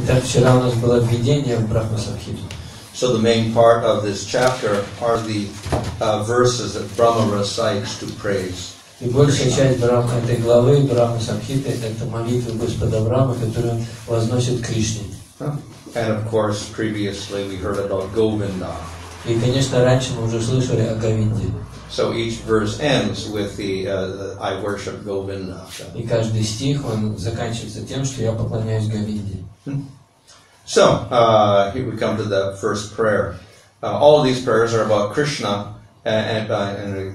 Итак, вчера у нас было введение в Брахма-самхиту. So the main part of this chapter are the verses that Brahma recites to praise. И большая часть этой главы Брахма-самхиты — это молитвы Господа Брахмы, которые он возносит к Кришне. And of course, previously we heard about Govinda. И, конечно, раньше мы уже слышали о Говинде. So each verse ends with the I worship Govinda. И каждый стих, он заканчивается тем, что я поклоняюсь Говинде. So, here we come to the first prayer. All of these prayers are about Krishna, and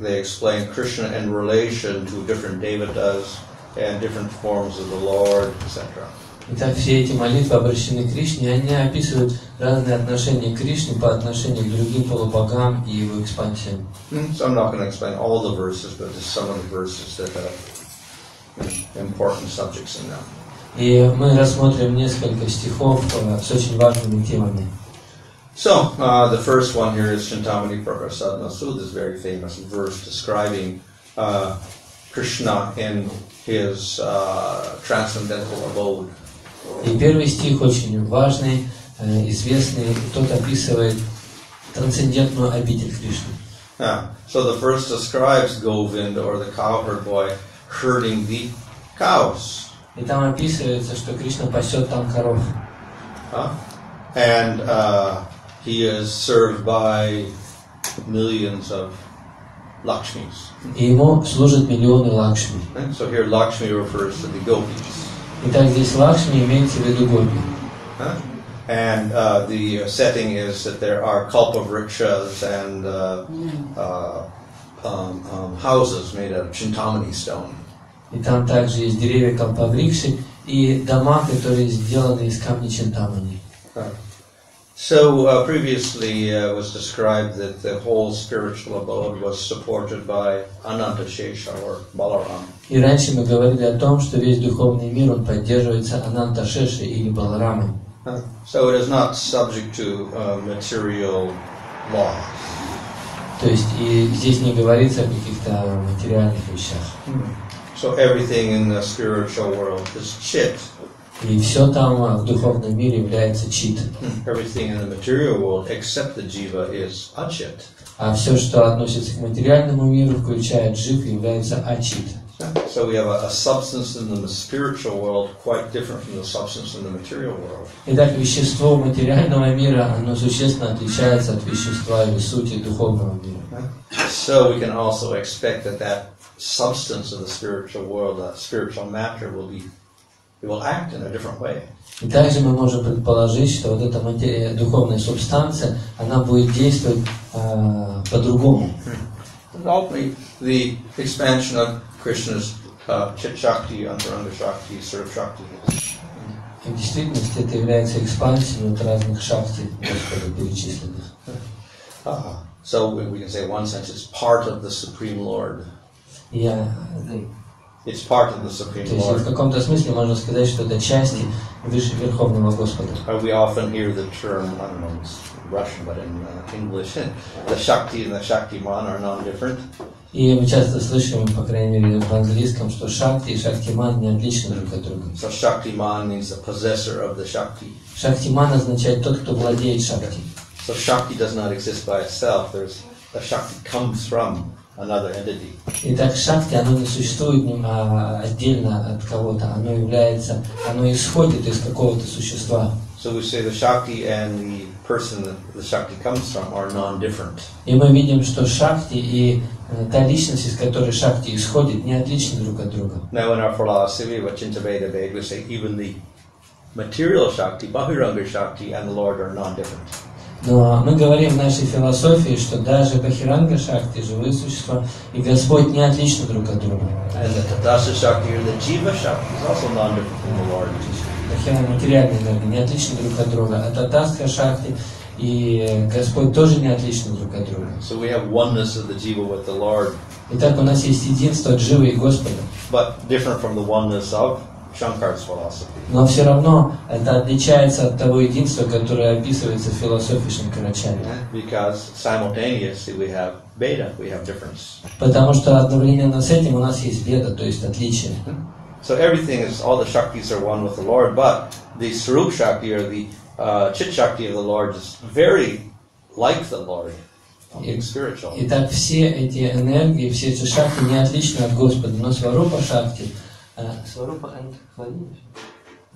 they explain Krishna in relation to different devatas and different forms of the Lord, etc. Итак, все эти молитвы обращены к Кришне, они описывают разные отношения Кришны по отношению к другим полубогам и его экспансиям. So I'm not going to explain all the verses, but just some of the verses that have important subjects in them. И мы рассмотрим несколько стихов с очень важными темами. So, the first one here is Chintamani Prabhasadna Sud, this very famous verse describing Krishna in his transcendental abode. И первый стих очень важный, известный, тот описывает трансцендентную обитель Кришны. So the first describes Govind, or the cowherd boy, herding the cows. И там описывается, что Кришна пасет там коров. And he is served by millions of Lakshmis. И ему служат миллионы Лакшми. So here Lakshmi refers to the gopis. Итак, здесь Лакшми имеется в виду гопи. And the setting is that there are kalpavrikshas and houses made out of Chintamani stone. И там также есть деревья калпаврикши и дома, которые сделаны из камня Чинтамани. So previously was described that the whole spiritual abode was supported by Anantashesha or Balaram. И раньше мы говорили о том, что весь духовный мир он поддерживается Ананташешей или Баларамой. So it is not subject to material laws. То есть и здесь не говорится о каких-то материальных вещах. So everything in the spiritual world is chit. И все там в духовном мире является чит. Everything in the material world except the jiva is achit. А все, что относится к материальному миру, включая джив, является ачит. So we have a substance in the spiritual world quite different from the substance in the material world. Итак, вещество материального мира, оно существенно отличается от вещества или сути духовного мира. So we can also expect that substance of the spiritual world, that spiritual matter, will act in a different way. И также мы можем предположить, что вот эта материя, духовная субстанция, она будет действовать по-другому. Ultimately, the expansion of Krishna's Chit Shakti, Antaranga Shakti, Surf Shakti. В действительности это является экспансией от разных шакти Господа перечисленных. So we can say, in one sense, it's part of the Supreme Lord. It's part of the Supreme То есть Lord. в каком-то смысле можно сказать, что это части выше Верховного Господа. We often hear the term, I don't know, it's Russian, but in English, the Shakti and the Shaktiman are non-different. И мы часто слышим, по крайней мере в английском, что Шакти и Шактиман не отличны друг от друга. So Shaktiman means the possessor of the Shakti. Шактиман означает тот, кто владеет Шакти. So Shakti does not exist by itself. The Shakti comes from another entity. Итак, Шакти, оно не существует отдельно от кого-то, оно исходит из какого-то существа. So we say the Shakti and the person that the Shakti comes from are non-different. И мы видим, что Шакти и та личность, из которой Шакти исходит, не отличны друг от друга. Now in our philosophy, Vachintaveda, we say even the material Shakti, Bahiranga Shakti, and the Lord are non-different. Но мы говорим в нашей философии, что даже Бахиранга Шакти, живые существа, и Господь не отличны друг от друга. And the Tadasa Shakti or the Jiva Shakti is also non-different from the Lord. Бахиранга материальная энергия не отличны друг от друга, а Татастха Шакти и Господь тоже не отличны друг от друга. So we have oneness of the Jiva with the Lord. Итак, у нас есть единство Дживы и Господа. But different from the oneness of Shankar's philosophy. Но все равно это отличается от того единства, которое описывается в философии Шанкарачарьи. Because simultaneously we have Veda, we have difference. Потому что одновременно с этим у нас есть Веда, то есть отличие. So everything is, all the Shaktis are one with the Lord, but the Swarup Shakti or the Chit Shakti of the Lord is very like the Lord, being spiritual. Итак, все эти энергии, все эти шакти не отличны от Господа, но Сварупа Шакти, Сварупа and Владимир.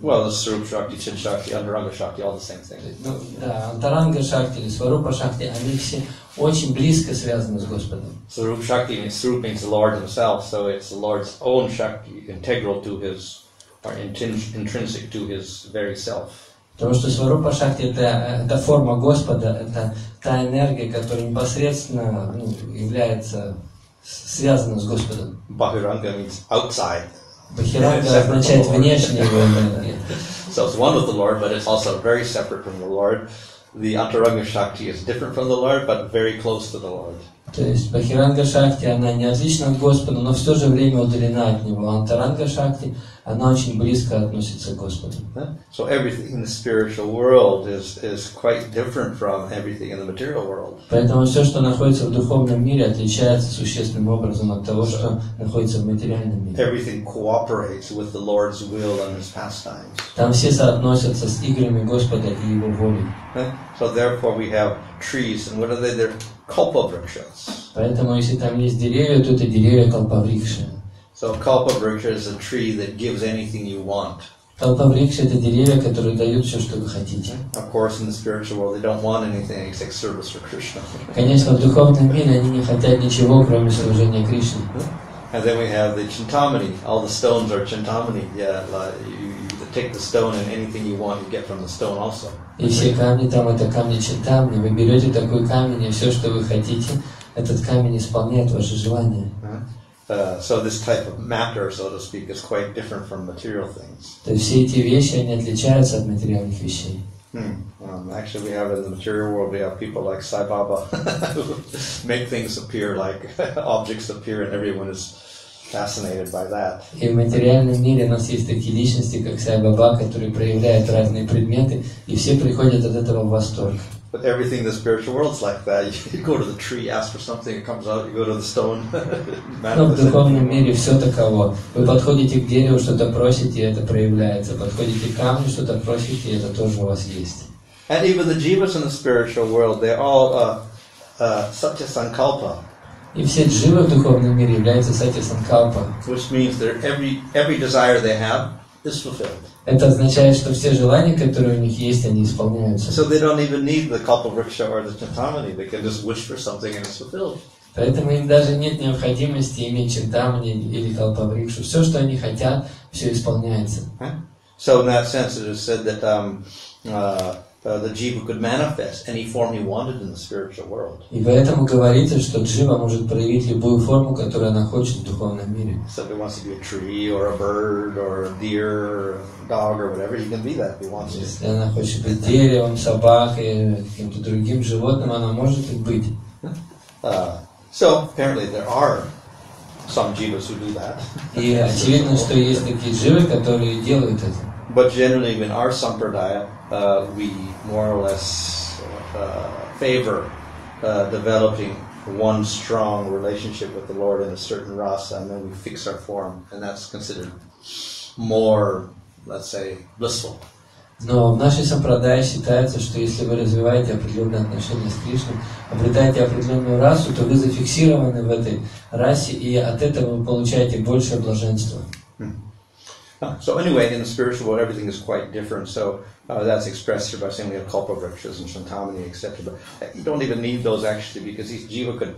Well, the Swarup Shakti, Chit Shakti, Antaranga Shakti, all the same thing. Ну, да, Антаранга Шакти или Сварупа Шакти, они все очень близко связаны с Господом. Swarup Shakti means Swarup means the Lord Himself, so it's the Lord's own Shakti, integral to His, or intrinsic to His very self. Потому что Сварупа Шакти это форма Господа, это та энергия, которая непосредственно является связана с Господом. Bahiranga means outside. Бахиранга означает внешнюю энергию. So it's one with the Lord, but it's also very separate from the Lord. The Antaranga Shakti is different from the Lord, but very close to the Lord. То есть Бахиранга Шакти, она не отлична от Господа, но в то же время удалена от Него. Антаранга Шакти, она очень близко относится к Господу. So everything in the spiritual world is quite different from everything in the material world. Поэтому все, что находится в духовном мире, отличается существенным образом от того, что находится в материальном мире. Everything cooperates with the Lord's will and His pastimes. Там все соотносятся с играми Господа и Его волей. So therefore we have trees, and what are they? They're kalpa-vrikshas. Поэтому, если там есть деревья, то это деревья калпаврикши. So kalpa-vriksha is a tree that gives anything you want. Калпаврикши — это деревья, которые дают все, что вы хотите. Of course, in the spiritual world, they don't want anything except service for Krishna. Конечно, в духовном мире они не хотят ничего, кроме служения Кришне. And then we have the chintamani. All the stones are chintamani. Yeah, you take the stone, and anything you want, you get from the stone also. И все камни там — это камни чинтамни. Вы берете такой камень, и все, что вы хотите, этот камень исполняет ваши желания. So this type of matter, so to speak, is quite different from material things. То есть все эти вещи, они отличаются от материальных вещей. Actually, we have in the material world, we have people like Sai Baba who make things appear, like objects appear, and everyone is fascinated by that. И в материальном мире у нас есть такие личности, как Сай Баба, которые проявляют разные предметы, и все приходят от этого в восторг. But everything in the spiritual world is like that. You go to the tree, ask for something, it comes out. You go to the stone. Но в духовном мире все таково. Вы подходите к дереву, что-то просите, и это проявляется. Подходите к камню, что-то просите, и это тоже у вас есть. And even the jivas in the spiritual world, they're all satya sankalpa. И все дживы в духовном мире являются сати санкалпа. Which means that every desire they have is fulfilled. Это означает, что все желания, которые у них есть, они исполняются. So they don't even need the kalpavriksha or the chintamani. They can just wish for something and it's fulfilled. Поэтому им даже нет необходимости иметь чинтамани или калпаврикшу. Все, что они хотят, все исполняется. So in that sense, it is said that the jiva could manifest any form he wanted in the spiritual world. И поэтому говорится, что джива может проявить любую форму, которую она хочет в духовном мире. So if he wants to be a tree or a bird or a deer or a dog or whatever, he can be that if he wants to. Если она хочет быть деревом, собакой, каким-то другим животным, она может и быть. So apparently there are some jivas who do that. И очевидно, что есть такие дживы, которые делают это. But generally in our sampradaya, we more or less favor developing one strong relationship with the Lord in a certain rasa, and then we fix our form, and that's considered more, let's say, blissful. Но в нашей сампрадае считается, что если вы развиваете определенные отношения с Кришной, обретаете определенную расу, то вы зафиксированы в этой расе, и от этого вы получаете большее блаженство. So anyway, in the spiritual world, everything is quite different. So that's expressed here by saying we have kalpavrikshas and shantamani, etc. But you don't even need those actually, because each jiva could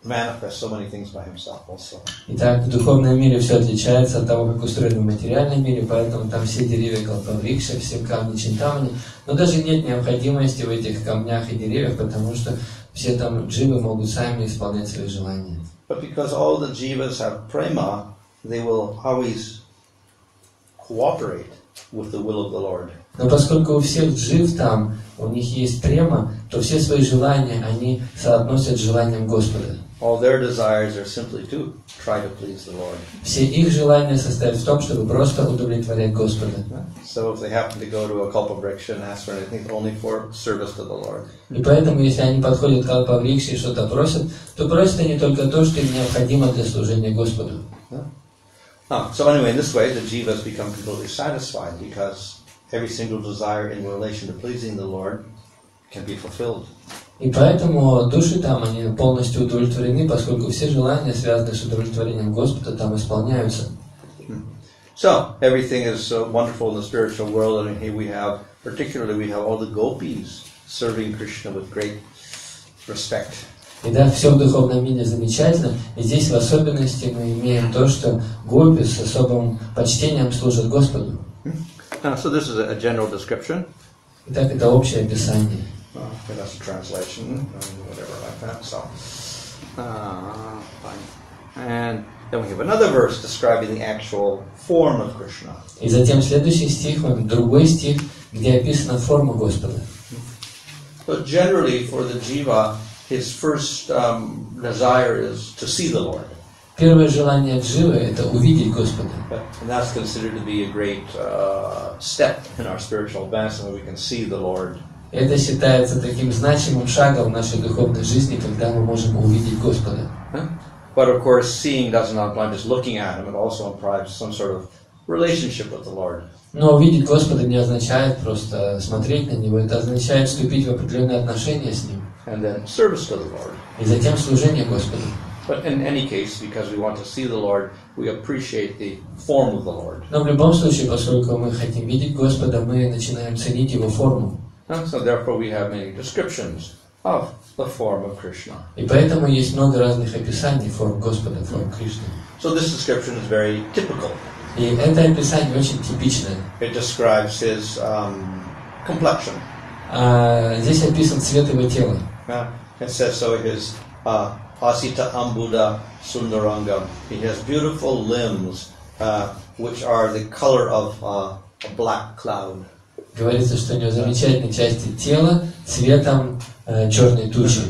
manifest so many things by himself also. Итак, в духовном мире все отличается от того, как устроено в материальном мире, поэтому там все деревья калпаврикша, все камни чинтамани, но даже нет необходимости в этих камнях и деревьях, потому что все там дживы могут сами исполнять свои желания. But because all the jivas have prema, they will always cooperate with the will of the Lord. Но поскольку у всех джив там, у них есть према, то все свои желания они соотносят с желанием Господа. All their desires are simply to try to please the Lord. Все их желания состоят в том, чтобы просто удовлетворять Господа. So if they happen to go to a kalpavriksha and ask for anything, only for service to the Lord. И поэтому, если они подходят к калпаврикше и что-то просят, то просят они только то, что им необходимо для служения Господу. So anyway, in this way, the jivas become completely satisfied because every single desire in relation to pleasing the Lord can be fulfilled. И поэтому души там, они полностью удовлетворены, поскольку все желания, связанные с удовлетворением Господа, там исполняются. So, everything is wonderful in the spiritual world, and here we have, particularly we have all the gopis serving Krishna with great respect. И да, все в духовном мире замечательно, и здесь в особенности мы имеем то, что гопи с особым почтением служат Господу. So this is a general description. Итак, это общее описание. Okay, that's a translation, whatever like that. So, fine. And then we have another verse describing the actual form of Krishna. И затем следующий стих, другой стих, где описана форма Господа. But generally, for the jiva, his first desire is to see the Lord. Первое желание дживы – это увидеть Господа. And that's considered to be a great step in our spiritual advancement, when we can see the Lord. Это считается таким значимым шагом в нашей духовной жизни, когда мы можем увидеть Господа. But of course, seeing does not imply just looking at Him; it also implies some sort of relationship with the Lord. Но увидеть Господа не означает просто смотреть на Него, это означает вступить в определенные отношения с Ним. And then service to the Lord. И затем служение Господу. But in any case, because we want to see the Lord, we appreciate the form of the Lord. Но в любом случае, поскольку мы хотим видеть Господа, мы начинаем ценить Его форму. So therefore, we have many descriptions of the form of Krishna. И поэтому есть много разных описаний форм Господа, форм Кришны. So this description is very typical. И это описание очень типичное. It describes his complexion. Здесь описан цвет его тела. It says so. His asita ambuda sundarangam. He has beautiful limbs, which are the color of a black cloud. Говорится, что у него замечательные части тела цветом черной тучи.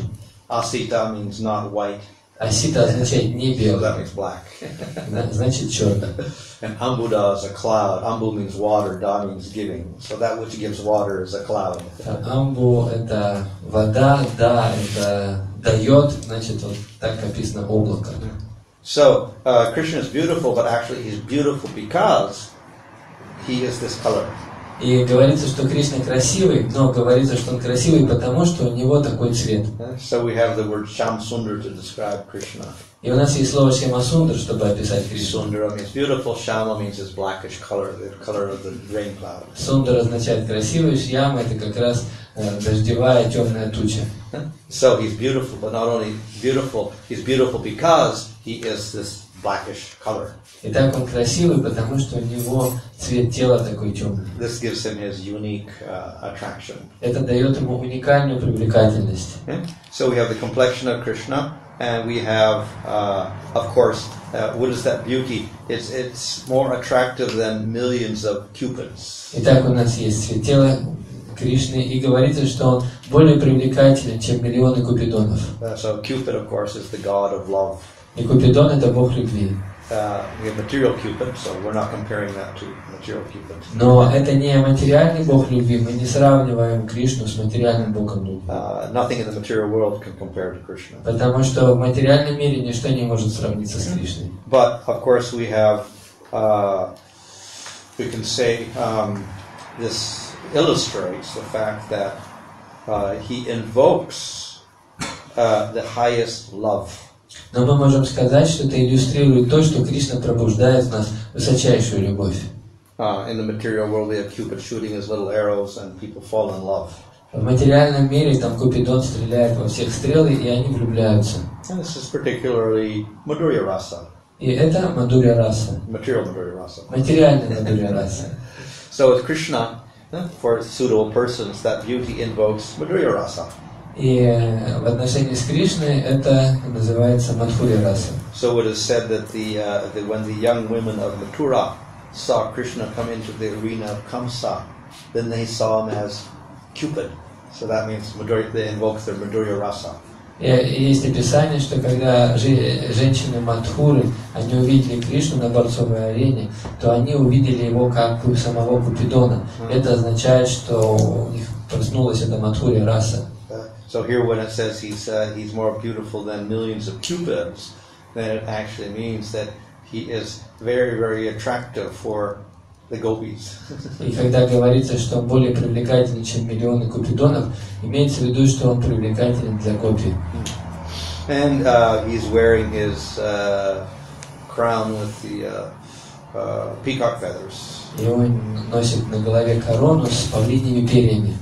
Asita means not white. Асита означает не So белый, that means black. значит черный. And ambuda is a cloud. Ambu means water. Da means giving. So that which gives water is a cloud. Амбу это вода, да это дает, значит вот так описано облако. So Krishna is beautiful, but actually he's beautiful because he is this color. И говорится, что Кришна красивый, но говорится, что он красивый, потому что у него такой цвет. So we have the word Shamsundar to describe Krishna. И у нас есть слово Шьямасундар, чтобы описать Кришну. Sundara means beautiful. Shama means his blackish color, the color of the rain cloud. Сундар означает красивый, Шьяма это как раз дождевая темная туча. So he's beautiful, but not only beautiful, he's beautiful because he is this blackish color. Итак, он красивый, потому что у него цвет тела такой темный. This gives him his unique attraction. Это дает ему уникальную привлекательность. So we have the complexion of Krishna, and we have, of course, what is that beauty? It's more attractive than millions of cupids. Итак, у нас есть цвет тела Кришны, и говорится, что он более привлекателен, чем миллионы купидонов. So Cupid, of course, is the god of love. И Купидон это бог любви. We have material Cupid, so we're not comparing that to material Cupid. Но это не материальный бог любви, мы не сравниваем Кришну с материальным богом любви. Nothing in the material world can compare to Krishna. Потому что в материальном мире ничто не может сравниться с Кришной. But of course we have, we can say, this illustrates the fact that he invokes the highest love. Но мы можем сказать, что это иллюстрирует то, что Кришна пробуждает в нас высочайшую любовь. In the material world, we have Cupid shooting his little arrows, and people fall in love. В материальном мире там Купидон стреляет во всех стрелы, и они влюбляются. And this is particularly Madhurya Rasa. И это Мадхурья раса. Material Madhurya Rasa. Материальная Мадхурья раса. So with Krishna, for suitable persons, that beauty invokes Madhurya Rasa. И в отношении с Кришной это называется Мадхурья раса. So it is said that when the young women of Mathura saw Krishna come into the arena of Kamsa, then they saw him as Cupid. So that means they invoked their Madhurya Rasa. И есть описание, что когда женщины Мадхуры, они увидели Кришну на борцовой арене, то они увидели его как самого Купидона. Это означает, что у них проснулась эта Мадхурья раса. So here when it says he's more beautiful than millions of cupids, then it actually means that he is very, very attractive for the gopis. И когда говорится, что он более привлекательный, чем миллионы купидонов, имеется в виду, что он привлекателен для гопи. And he's wearing his crown with the peacock feathers. И он носит на голове корону с павлиньими перьями.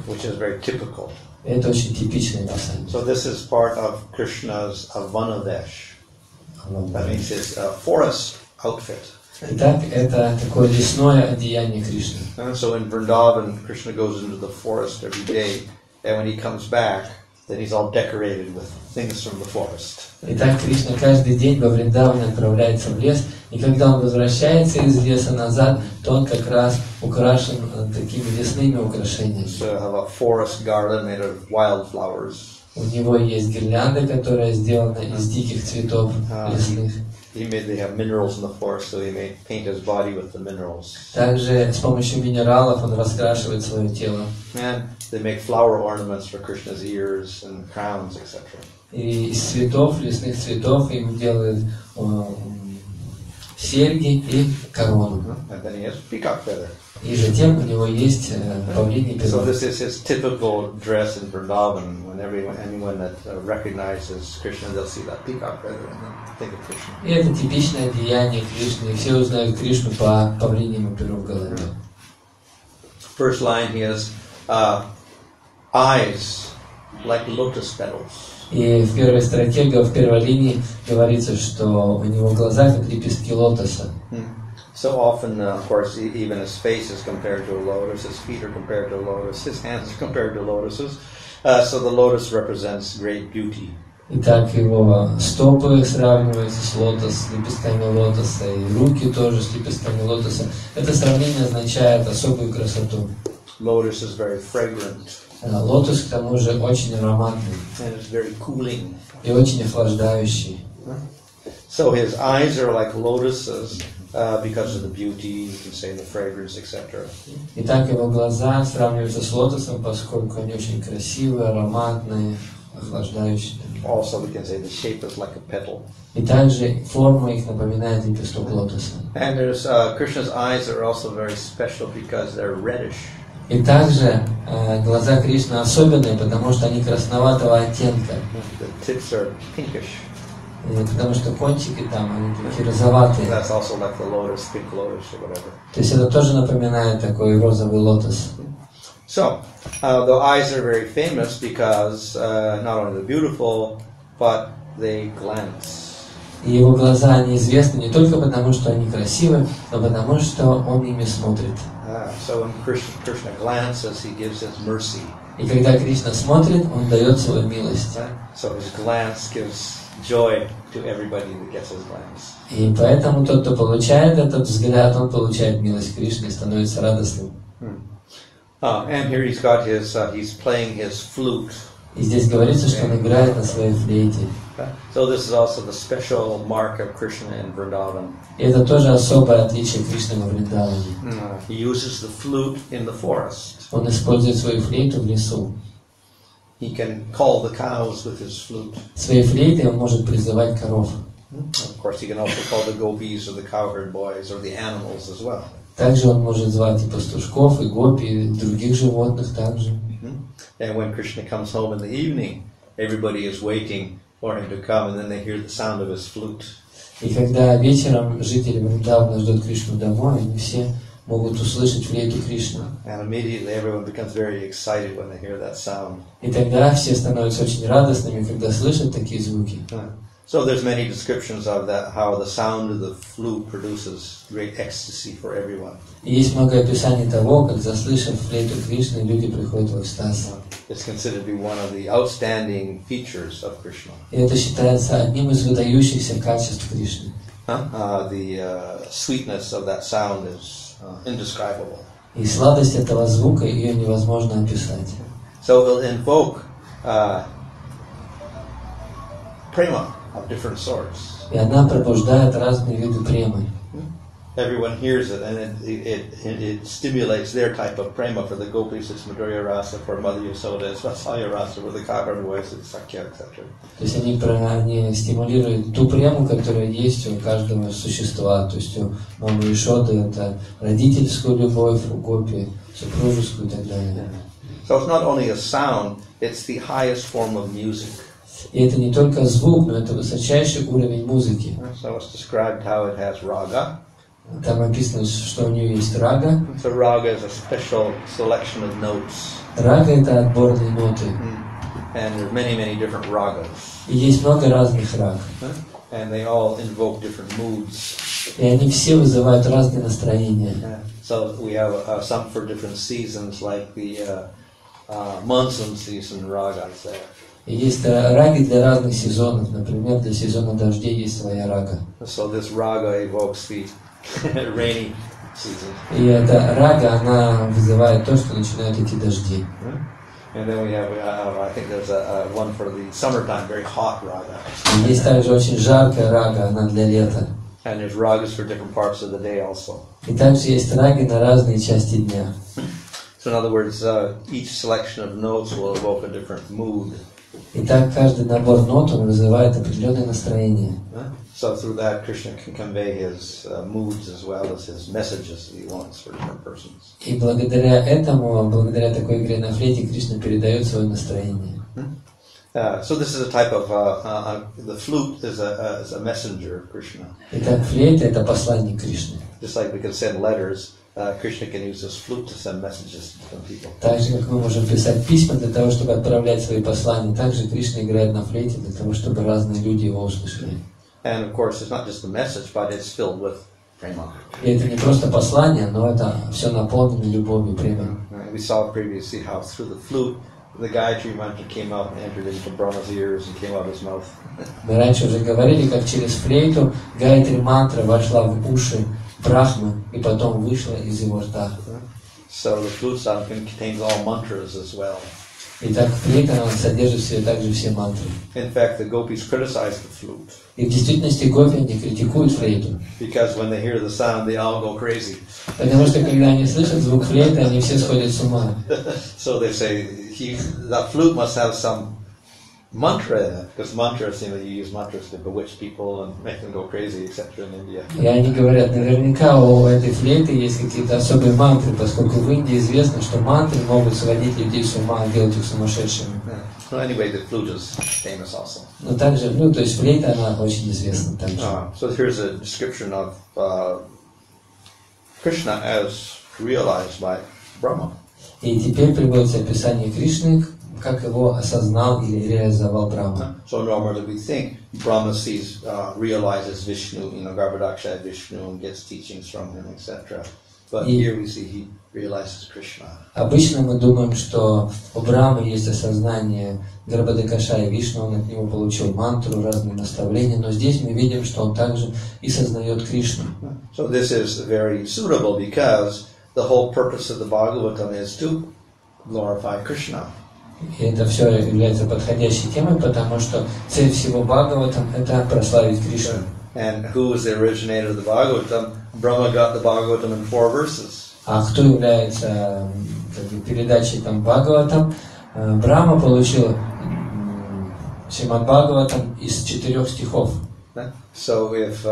Which is very typical. Это очень типичное на самом деле. So this is part of Krishna's Vanavesh. That means his forest outfit. Итак, это такое лесное одеяние Кришны. So in Vrindavan, Krishna goes into the forest every day, and when he comes back, then he's all decorated with things from the forest. Итак, Кришна каждый день во Вриндаване отправляется в лес, и когда он возвращается из леса назад, то он как раз украшен такими лесными украшениями. So have a forest garland made of wildflowers. У него есть гирлянда, которая сделана из диких цветов лесных. They have minerals in the forest, so he may paint his body with the minerals. Также с помощью минералов он раскрашивает свое тело. And they make flower ornaments for Krishna's ears and crowns, etc. И из цветов, лесных цветов, ему делают серьги и корону. And then he has peacock feather. И затем у него есть павлиний перо. So this is his typical dress in Vrindavan. When anyone that recognizes Krishna, they'll see that peacock feather and then think of Krishna. И это типичное одеяние Кришны. И все узнают Кришну по павлиньему перу в голове. First line, he has eyes like lotus petals. И в первой строке, в первой линии говорится, что у него глаза как лепестки лотоса. So often, of course, even his face is compared to a lotus, his feet are compared to a lotus, his hands are compared to lotuses. So the lotus represents great beauty. Итак, его стопы сравниваются с лепестками лотоса, и руки тоже с лепестками лотоса. Это сравнение означает особую красоту. Lotus is very fragrant. Лотос, к тому же, очень ароматный. And it's very cooling. И очень охлаждающий. So his eyes are like lotuses because of the beauty, you can say the fragrance, etc. Итак, его глаза сравниваются с лотосом, поскольку они очень красивые, ароматные, охлаждающие. Also, we can say the shape is like a petal. И также форма их напоминает лепесток лотоса. And there's Krishna's eyes are also very special because they're reddish. И также глаза Кришны особенные, потому что они красноватого оттенка. The tips are pinkish. Потому что кончики там, они такие розоватые. That's also like the lotus, pink lotus or whatever. То есть это тоже напоминает такой розовый лотос. So, the eyes are very famous because not only they're beautiful, but they glance. И его глаза, они известны не только потому, что они красивы, но потому, что он ими смотрит. So when Krishna glances, he gives his mercy. И когда Кришна смотрит, он дает свою милость. So his glance gives joy to everybody that gets his glance. И поэтому тот, кто получает этот взгляд, он получает милость Кришны и становится радостным. And here he's got his, he's playing his flute. И здесь говорится, что он играет на своей флейте. So this is also the special mark of Krishna in Vrindavan. И это тоже особое отличие Кришны во Вриндаване. He uses the flute in the forest. Он использует свою флейту в лесу. He can call the cows with his flute. Своей флейтой он может призывать коров. Of course, he can also call the gopis or the cowherd boys or the animals as well. Также он может звать и пастушков, и гопи, и других животных также. And when Krishna comes home in the evening, everybody is waiting for him to come, and then they hear the sound of his flute. И когда вечером жители Вриндавана ждут Кришну домой, они все могут услышать флейту Кришны. And immediately everyone becomes very excited when they hear that sound. И тогда все становятся очень радостными, когда слышат такие звуки. So there's many descriptions of that, how the sound of the flute produces great ecstasy for everyone. И есть много описаний того, как, заслышав флейту Кришны, люди приходят в экстаз. It's considered to be one of the outstanding features of Krishna. И это считается одним из выдающихся качеств Кришны. The sweetness of that sound is indescribable. И сладость этого звука, ее невозможно описать. So we'll invoke prema of different sorts. И она пробуждает разные виды премы. everyone hears it, and it stimulates their type of prema. For the gopis, it's Madhurya Rasa. For Mother Yasoda, it's Vatsalya Rasa. For the Kakar voice, it's Sakya, etc. То есть они стимулируют ту прему, которая есть у каждого существа. То есть у мамы Ишоды это родительскую любовь, у гопи супружескую и так далее. So it's not only a sound; it's the highest form of music. И это не только звук, но это высочайший уровень музыки. So it's described how it has raga. Там описано, что у нее есть рага. So raga is a special selection of notes. Рага это отборные ноты. And there are many different ragas. И есть много разных раг. And they all invoke different moods. И они все вызывают разные настроения. So we have some for different seasons, like the monsoon season ragas there. И есть раги для разных сезонов. Например, для сезона дождей есть своя рага. So this raga evokes the rainy season. И эта рага, она вызывает то, что начинают идти дожди. And then we have, I think there's one for the summertime, very hot raga. И есть также очень жаркая рага, она для лета. And there's ragas for different parts of the day also. И также есть раги на разные части дня. So in other words, each selection of notes will evoke a different mood. И так каждый набор нот, он вызывает определенное настроение. So through that, Krishna can convey his moods as well as his messages that he wants for different persons. И благодаря этому, благодаря такой игре на флейте, Кришна передает свое настроение. So this is a type of the flute is a messenger of Krishna. Итак, флейта это посланник Кришны. Just like we can send letters, Krishna can use this flute to send messages to different people. Так же, как мы можем писать письма для того, чтобы отправлять свои послания, также Кришна играет на флейте для того, чтобы разные люди его услышали. And of course, it's not just the message, but it's filled with prema. И это не просто послание, но это все наполнено любовью, премой. We saw previously how through the flute, the Gayatri mantra came out and entered into Brahma's ears and came out of his mouth. Мы раньше уже говорили, как через флейту Гайатри мантра вошла в уши Брахмы и потом вышла из его рта. So the flute sound contains all mantras as well. Итак, флейта содержит в себе также все мантры. In fact, the gopis criticize the flute. И в действительности гопи не критикуют флейту. Because when they hear the sound, they all go crazy. Потому что когда они слышат звук флейты, они все сходят с ума. So they say, that flute must have some mantra in it, because mantras, you use mantras to bewitch people and make them go crazy, etc. in India. И они говорят, наверняка у этой флейты есть какие-то особые мантры, поскольку в Индии известно, что мантры могут сводить людей с ума, делать их сумасшедшими. Well, anyway, the flute is famous also. Но также, то есть флейта, она очень известна также. So here's a description of Krishna as realized by Brahma. И теперь приводится описание Кришны, как его осознал или реализовал Брахма. So normally we think Brahma sees, realizes Vishnu, Garbhodaksha Vishnu, and gets teachings from him, etc. But here we see he realizes Krishna. Обычно мы думаем, что у Брахмы есть осознание Гарбхадакаша и Вишну, он от него получил мантру, разные наставления, но здесь мы видим, что он также и сознает Кришну. So this is very suitable because the whole purpose of the Bhagavatam is to glorify Krishna. И это все является подходящей темой, потому что цель всего Бхагаватам – это прославить Кришну. And who is the originator of the Bhagavatam? Brahma got the Bhagavatam in 4 verses. А кто является передачей там Бхагаватам? Брахма получил Шримад Бхагаватам из 4 стихов. So if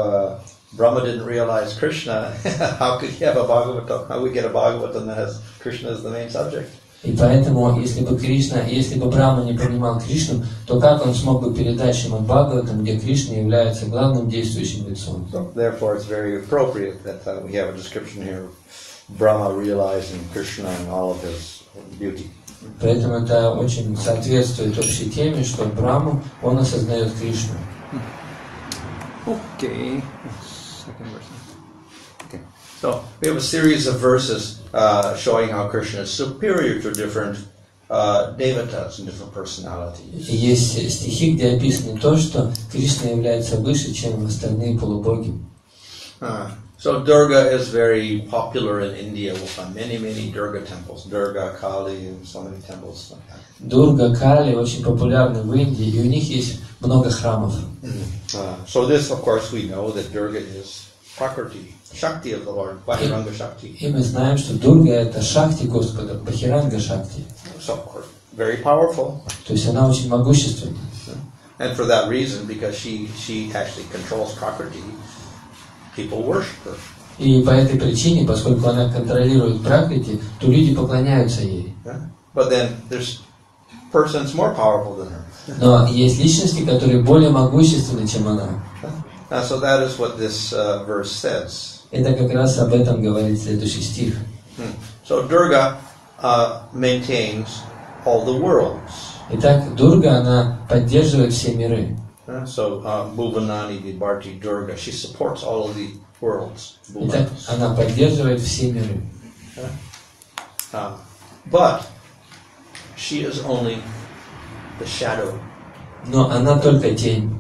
Brahma didn't realize Krishna, how could he have a Bhagavatam? How would we get a Bhagavatam that has Krishna as the main subject? И поэтому, если бы Брахма не понимал Кришну, то как он смог бы передать Шримад Бхагаватам, где Кришна является главным действующим лицом? So, therefore, it's very appropriate that we have a description here of Brahma realizing Krishna and all of his beauty. Поэтому это очень соответствует общей теме, что Брахма, он осознает Кришну. Okay. Second verse. Okay. So we have a series of verses showing how Krishna is superior to different devatas and different personalities. И есть стихи, где описано то, что Кришна является выше, чем остальные полубоги. So Durga is very popular in India with many Durga temples. Durga, Kali, and so many temples like that. Дурга, Кали очень популярны в Индии, и у них есть много храмов. So this, of course, we know that Durga is Prakriti, Shakti of the Lord, Bajiranga Shakti. И мы знаем, что Дурга это Шакти Господа, Бхахиранга Шакти. So, of course, very powerful. То есть она очень могущественна. And for that reason, because she actually controls Prakriti, people worship her. И по этой причине, поскольку она контролирует Пракрити, то люди поклоняются ей. But then there's persons more powerful than her. Но есть личности, которые более могущественны, чем она. So that is what this verse says. Это как раз об этом говорит следующий стих. So Durga maintains all the worlds. Итак, Дурга, она поддерживает все миры. So Bhuvanani Vibharti Durga, she supports all of the worlds. Итак, она поддерживает все миры. But she is only the shadow. Но она только тень.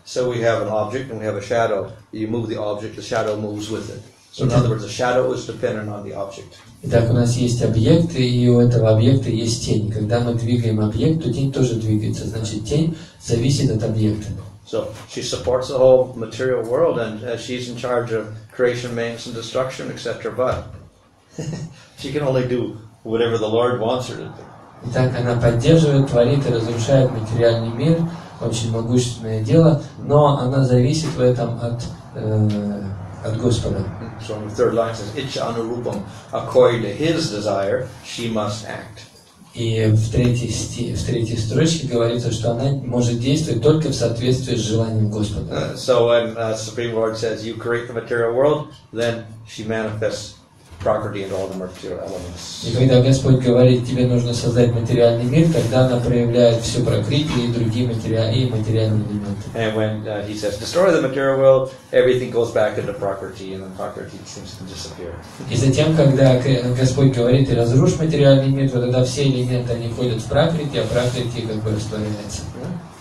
So we have an object and we have a shadow. You move the object, the shadow moves with it. So in other words, the shadow is dependent on the object. Итак, у нас есть объект, и у этого объекта есть тень. Когда мы двигаем объект, то тень тоже двигается. Значит, тень зависит от объекта. So she supports the whole material world, and she's in charge of creation, maintenance, and destruction, etc. But she can only do whatever the Lord wants her to do. Итак, она поддерживает, творит и разрушает материальный мир, очень могущественное дело, но она зависит в этом от Господа. So in the third line it says, Icha anurupam, according to his desire, she must act. И в третьей строчке говорится, что она может действовать только в соответствии с желанием Господа. So when Supreme Lord says, you create the material world, then she manifests Prakriti and all the material elements. И когда Господь говорит, тебе нужно создать материальный мир, тогда она проявляет все Пракрити и другие материальные элементы. And when he says, destroy the material world, everything goes back into Prakriti, and then Prakriti seems to disappear. И затем, когда Господь говорит, и разрушь материальный мир, то тогда все элементы, они входят в Пракрити, а Пракрити как бы растворяется.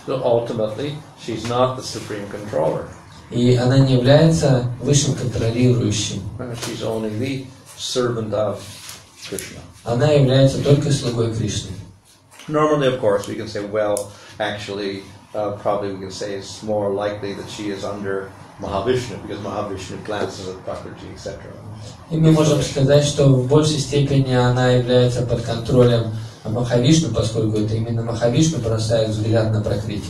So ultimately, she's not the supreme controller. И она не является высшим контролирующим. She's only the servant of Krishna. Она является только слугой Кришны. Normally, of course, we can say, well, actually, probably we can say it's more likely that she is under Mahavishnu, because Mahavishnu glances at Prakriti, etc. И мы можем сказать, что в большей степени она является под контролем Махавишну, поскольку это именно Махавишну бросает взгляд на Пракрити.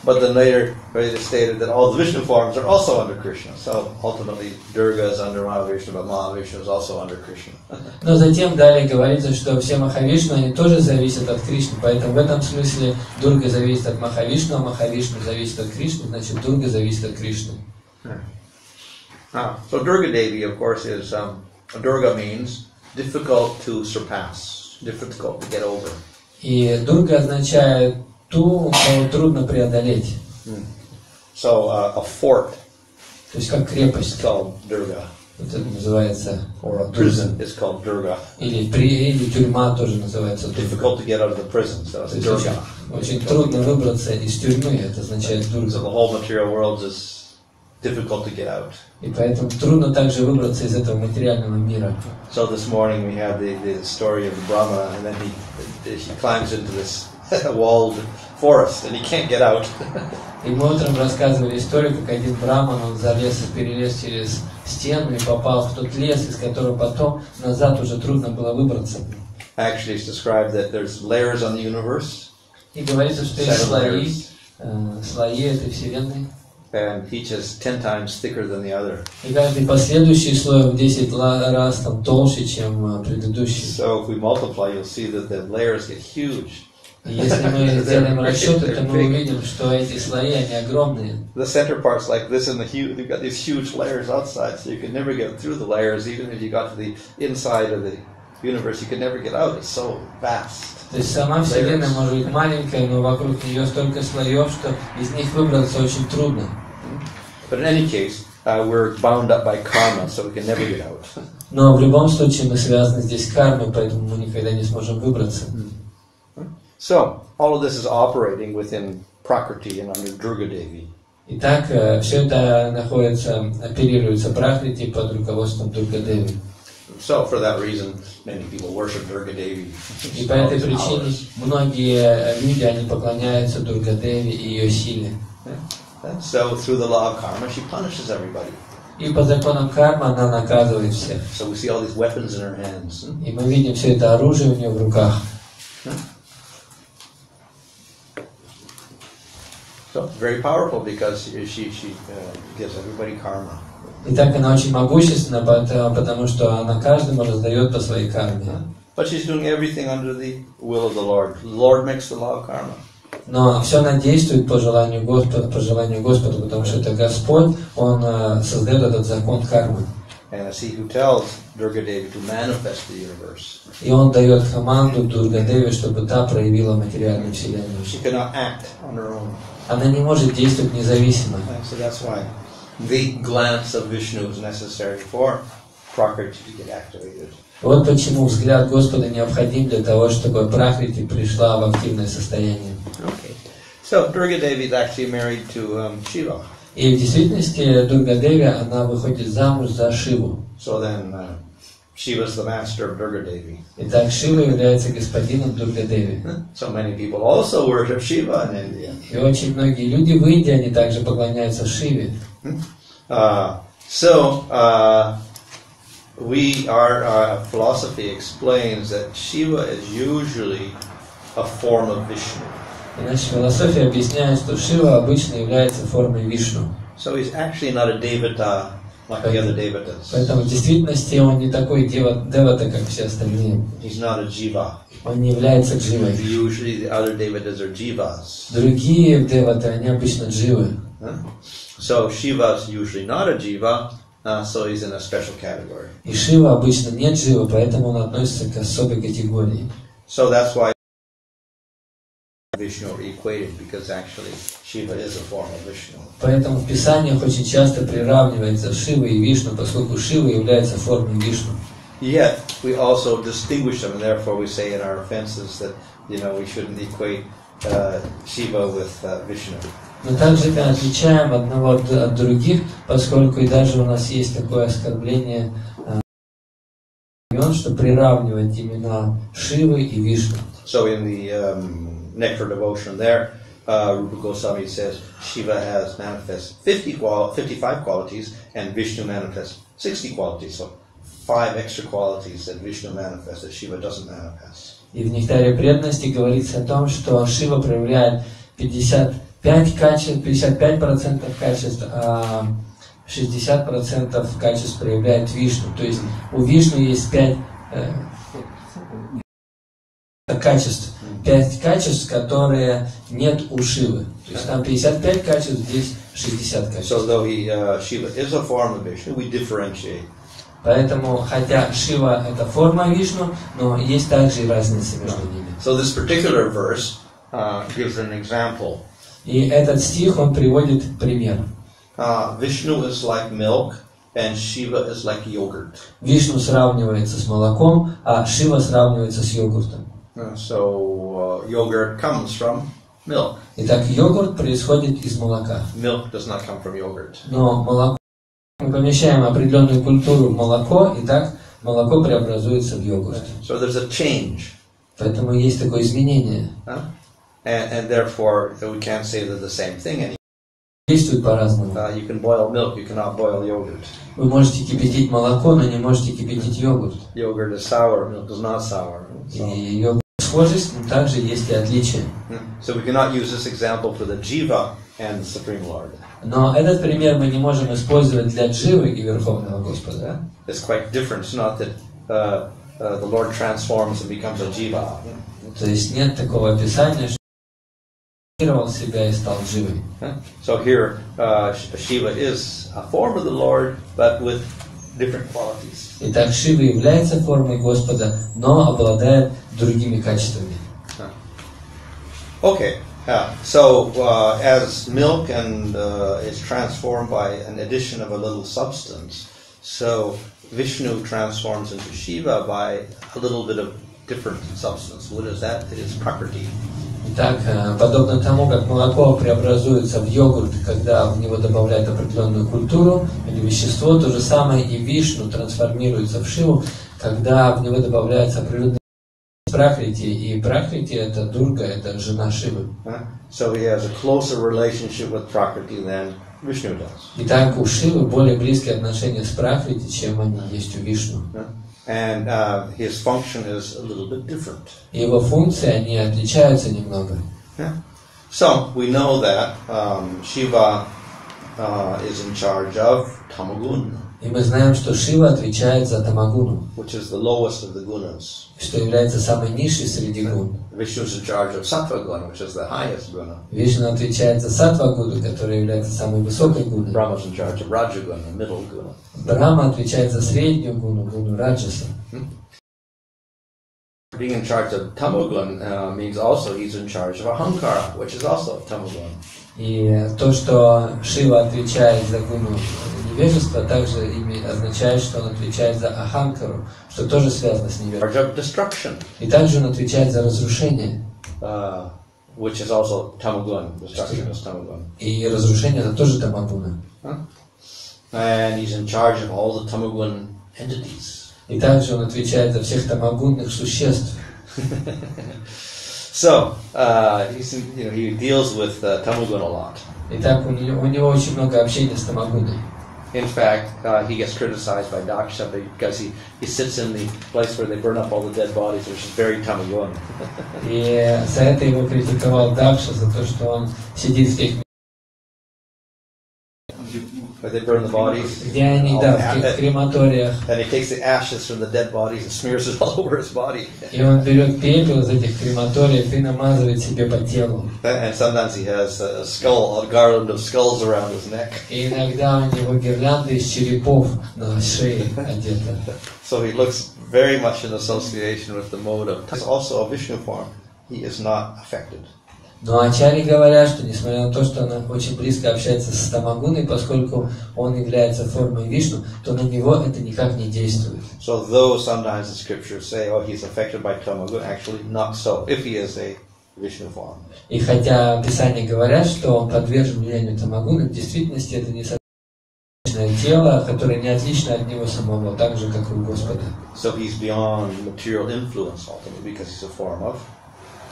But then later it stated that all the Vishnu forms are also under Krishna. So ultimately Durga is under Mahavishnu, but Mahavishnu is also under Krishna. Но затем далее говорится, что все Махавишну, они тоже зависят от Кришны. Поэтому в этом смысле Дурга зависит от Махавишну, а Махавишну зависит от Кришны, значит Дурга зависит от Кришны. So Durga Devi, of course, is Durga means difficult to surpass, difficult to get over. И Дурга означает ту, кого трудно преодолеть. So a fort, то есть как крепость, is called Durga. Это называется Or a prison is called Durga. Или тюрьма тоже называется Дурга. Difficult to get out of the prison, so it's Durga. Очень трудно выбраться из тюрьмы, это означает Дурга. So the whole material world is difficult to get out. И поэтому трудно также выбраться из этого материального мира. So this morning we had the story of the Brahma, and then he climbs into this walled forest, and he can't get out. И мы утром рассказывали историю, как один браман, он перелез через стену и попал в тот лес, из которого потом назад уже трудно было выбраться. Actually, it's described that there's layers on the universe. И говорится, что есть слои этой вселенной. And each is 10 times thicker than the other. И каждый последующий слой в 10 раз там толще, чем предыдущий. So if we multiply, you'll see that the layers get huge. И если мы сделаем расчеты, то мы увидим, что эти слои, они огромные. The center part's like this, and you've got these huge layers outside, so you can never get through the layers. Even if you got to the inside of the universe, you can never get out. It's so vast. То есть сама Вселенная может быть маленькая, но вокруг нее столько слоев, что из них выбраться очень трудно. But in any case, we're bound up by karma, so we can never get out. Но в любом случае мы связаны здесь кармой, поэтому мы никогда не сможем выбраться. So all of this is operating within Prakriti and under Durga Devi. Итак, все это оперируется Пракрити под руководством Дурга Деви. So for that reason, many people worship Durga Devi. И по этой причине многие люди, они поклоняются Дурга Деви и ее силе. So through the law of karma, she punishes everybody. И по законам кармы она наказывает всех. So we see all these weapons in her hands. И мы видим все это оружие у нее в руках. So very powerful because she gives everybody karma. И так она очень могущественна, потому что она каждому раздает по своей карме. But she's doing everything under the will of the Lord. The Lord makes the law of karma. Но все она действует по желанию Господа, потому что это Господь, Он создает этот закон кармы. And it's He who tells Durga Devi to manifest the universe. И Он дает команду Дурга-деве, чтобы та проявила материальную вселенную. She cannot act on her own. Она не может действовать независимо. So that's why the glance of Vishnu is necessary for Prakriti to get activated. Вот почему взгляд Господа необходим для того, чтобы Пракрити пришла в активное состояние. Okay. So Durga Devi is actually married to Shiva. И в действительности Дурга-деви, она выходит замуж за Шиву. So then Shiva is the master of Durga Devi. Итак, Шива является господином Дурга-деви. So many people also worship Shiva in India. И очень многие люди в Индии, они также поклоняются Шиве. Our philosophy explains that Shiva is usually a form of Vishnu. И наша философия объясняет, что Шива обычно является формой Вишну. So he's actually not a devata like the other devatas. Поэтому в действительности он не такой девата, как все остальные. He's not a jiva. Он не является дживой. Usually the other devatas are jivas. Другие деваты, они обычно дживы. So Shiva is usually not a jiva, so he's in a special category. И Шива обычно не джива, поэтому он относится к особой категории. So that's why Vishnu are equated, because actually Shiva is a form of Vishnu. Поэтому в Писаниях очень часто приравнивается Шива и Вишну, поскольку Шива является формой Вишну. Yet we also distinguish them, and therefore we say in our offenses that we shouldn't equate Shiva with Vishnu. Но также мы отличаем одного от других, поскольку и даже у нас есть такое оскорбление, что приравнивать имена Шивы и Вишну. So in the Nectar Devotion there, Rupa Goswami says Shiva has manifest 55 qualities and Vishnu manifests 60 qualities. So 5 extra qualities that Vishnu manifests that Shiva doesn't manifest. И в Нектаре преданности говорится о том, что Шива проявляет 55% качеств, а 60% качеств проявляет Вишну. То есть у Вишну есть 5 качеств. 5 качеств, которые нет у Шивы. То есть там 55 качеств, здесь 60 качеств. So though Shiva is a form of Vishnu, we differentiate. Поэтому, хотя Шива это форма Вишну, но есть также и разница между ними. So this particular verse gives an example. И этот стих, он приводит пример. Vishnu is like milk and Shiva is like yogurt. Вишну сравнивается с молоком, а Шива сравнивается с йогуртом. So yogurt comes from milk. Итак, йогурт происходит из молока. Milk does not come from yogurt. Но молоко, мы помещаем определенную культуру в молоко, и так молоко преобразуется в йогурт. So there's a change. Поэтому есть такое изменение. And therefore we can't say they're the same thing anymore. Действует по-разному. You can boil milk, you cannot boil yogurt. Вы можете кипятить молоко, но не можете кипятить йогурт. Yogurt is sour, milk is not sour. И йогурт схожесть, но также есть и отличия. So we cannot use this example for the Jiva and the Supreme Lord. Но этот пример мы не можем использовать для Дживы и Верховного Господа. It's quite different. It's not that the Lord transforms and becomes a Jiva. То есть нет такого описания, что он себя и стал Дживой. So here Shiva is a form of the Lord, but with different qualities. Итак, Шива является формой Господа, но обладает другими качествами. Okay. So as milk and is transformed by an addition of a little substance, so Vishnu transforms into Shiva by a little bit of different substance. What is that? It is Prakriti. Итак, подобно тому, как молоко преобразуется в йогурт, когда в него добавляют определенную культуру или вещество, то же самое и Вишну трансформируется в Шиву, когда в него добавляется определенная Пракрити, и Пракрити это Дурга, это жена Шивы. So he has a closer relationship with Prakriti than Vishnu does. Итак, у Шивы более близкие отношения с Пракрити, чем они есть у Вишну. And his function is a little bit different. И его функции, они отличаются немного. So we know that Shiva is in charge of Tamagun, И мы знаем, что Шива отвечает за Тамагуну, which is the lowest of the gunas. что является самой низшей среди гун. Vishnu is in charge of Sattva guna, which is the highest guna. Вишну отвечает за Саттва-гуну, которая является самой высокой гуной. Brahma is in charge of Raja guna, middle guna. Брахма отвечает за среднюю гуну, гуну Раджаса. Being in charge of Tamagun means also he's in charge of Ahankara, which is also Tamagun. И то, что Шива отвечает за гуну невежества, также означает, что он отвечает за Аханкару, что тоже связано с невежеством. И также он отвечает за разрушение. Which is also Tamagun. Destruction is Tamagun. И разрушение это тоже Тамагуна. And he's in charge of all the Tamagun entities. И также он отвечает за всех тамагунных существ. So he deals with Tamagun a lot. Итак, у него очень много общения с Тамагуной. In fact, he gets criticized by Daksha because he sits in the place where they burn up all the dead bodies, which is very Tamagun. И за это его критиковал Дакша, за то, что он сидит в тех Where they burn the bodies. где они, в крематориях. And he takes the ashes from the dead bodies and smears it all over his body. И он берет пепел из этих крематориев и намазывает себе по телу. And sometimes he has a garland of skulls around his neck. И иногда у него гирлянда из черепов на шее одета. So he looks very much in association with the mode of. It's also a Vishnu form. He is not affected. Но ачарьи говорят, что несмотря на то, что он очень близко общается с Тамагуной, поскольку он является формой Вишну, то на него это никак не действует. So though sometimes the scriptures say, oh, he's affected by Tamagun, actually not so, if he is a Vishnu form. И хотя Писания говорят, что он подвержен влиянию Тамагуны, в действительности это не совсем тело, которое не отлично от него самого, так же, как и у Господа. So he's beyond material influence ultimately, because he's a form of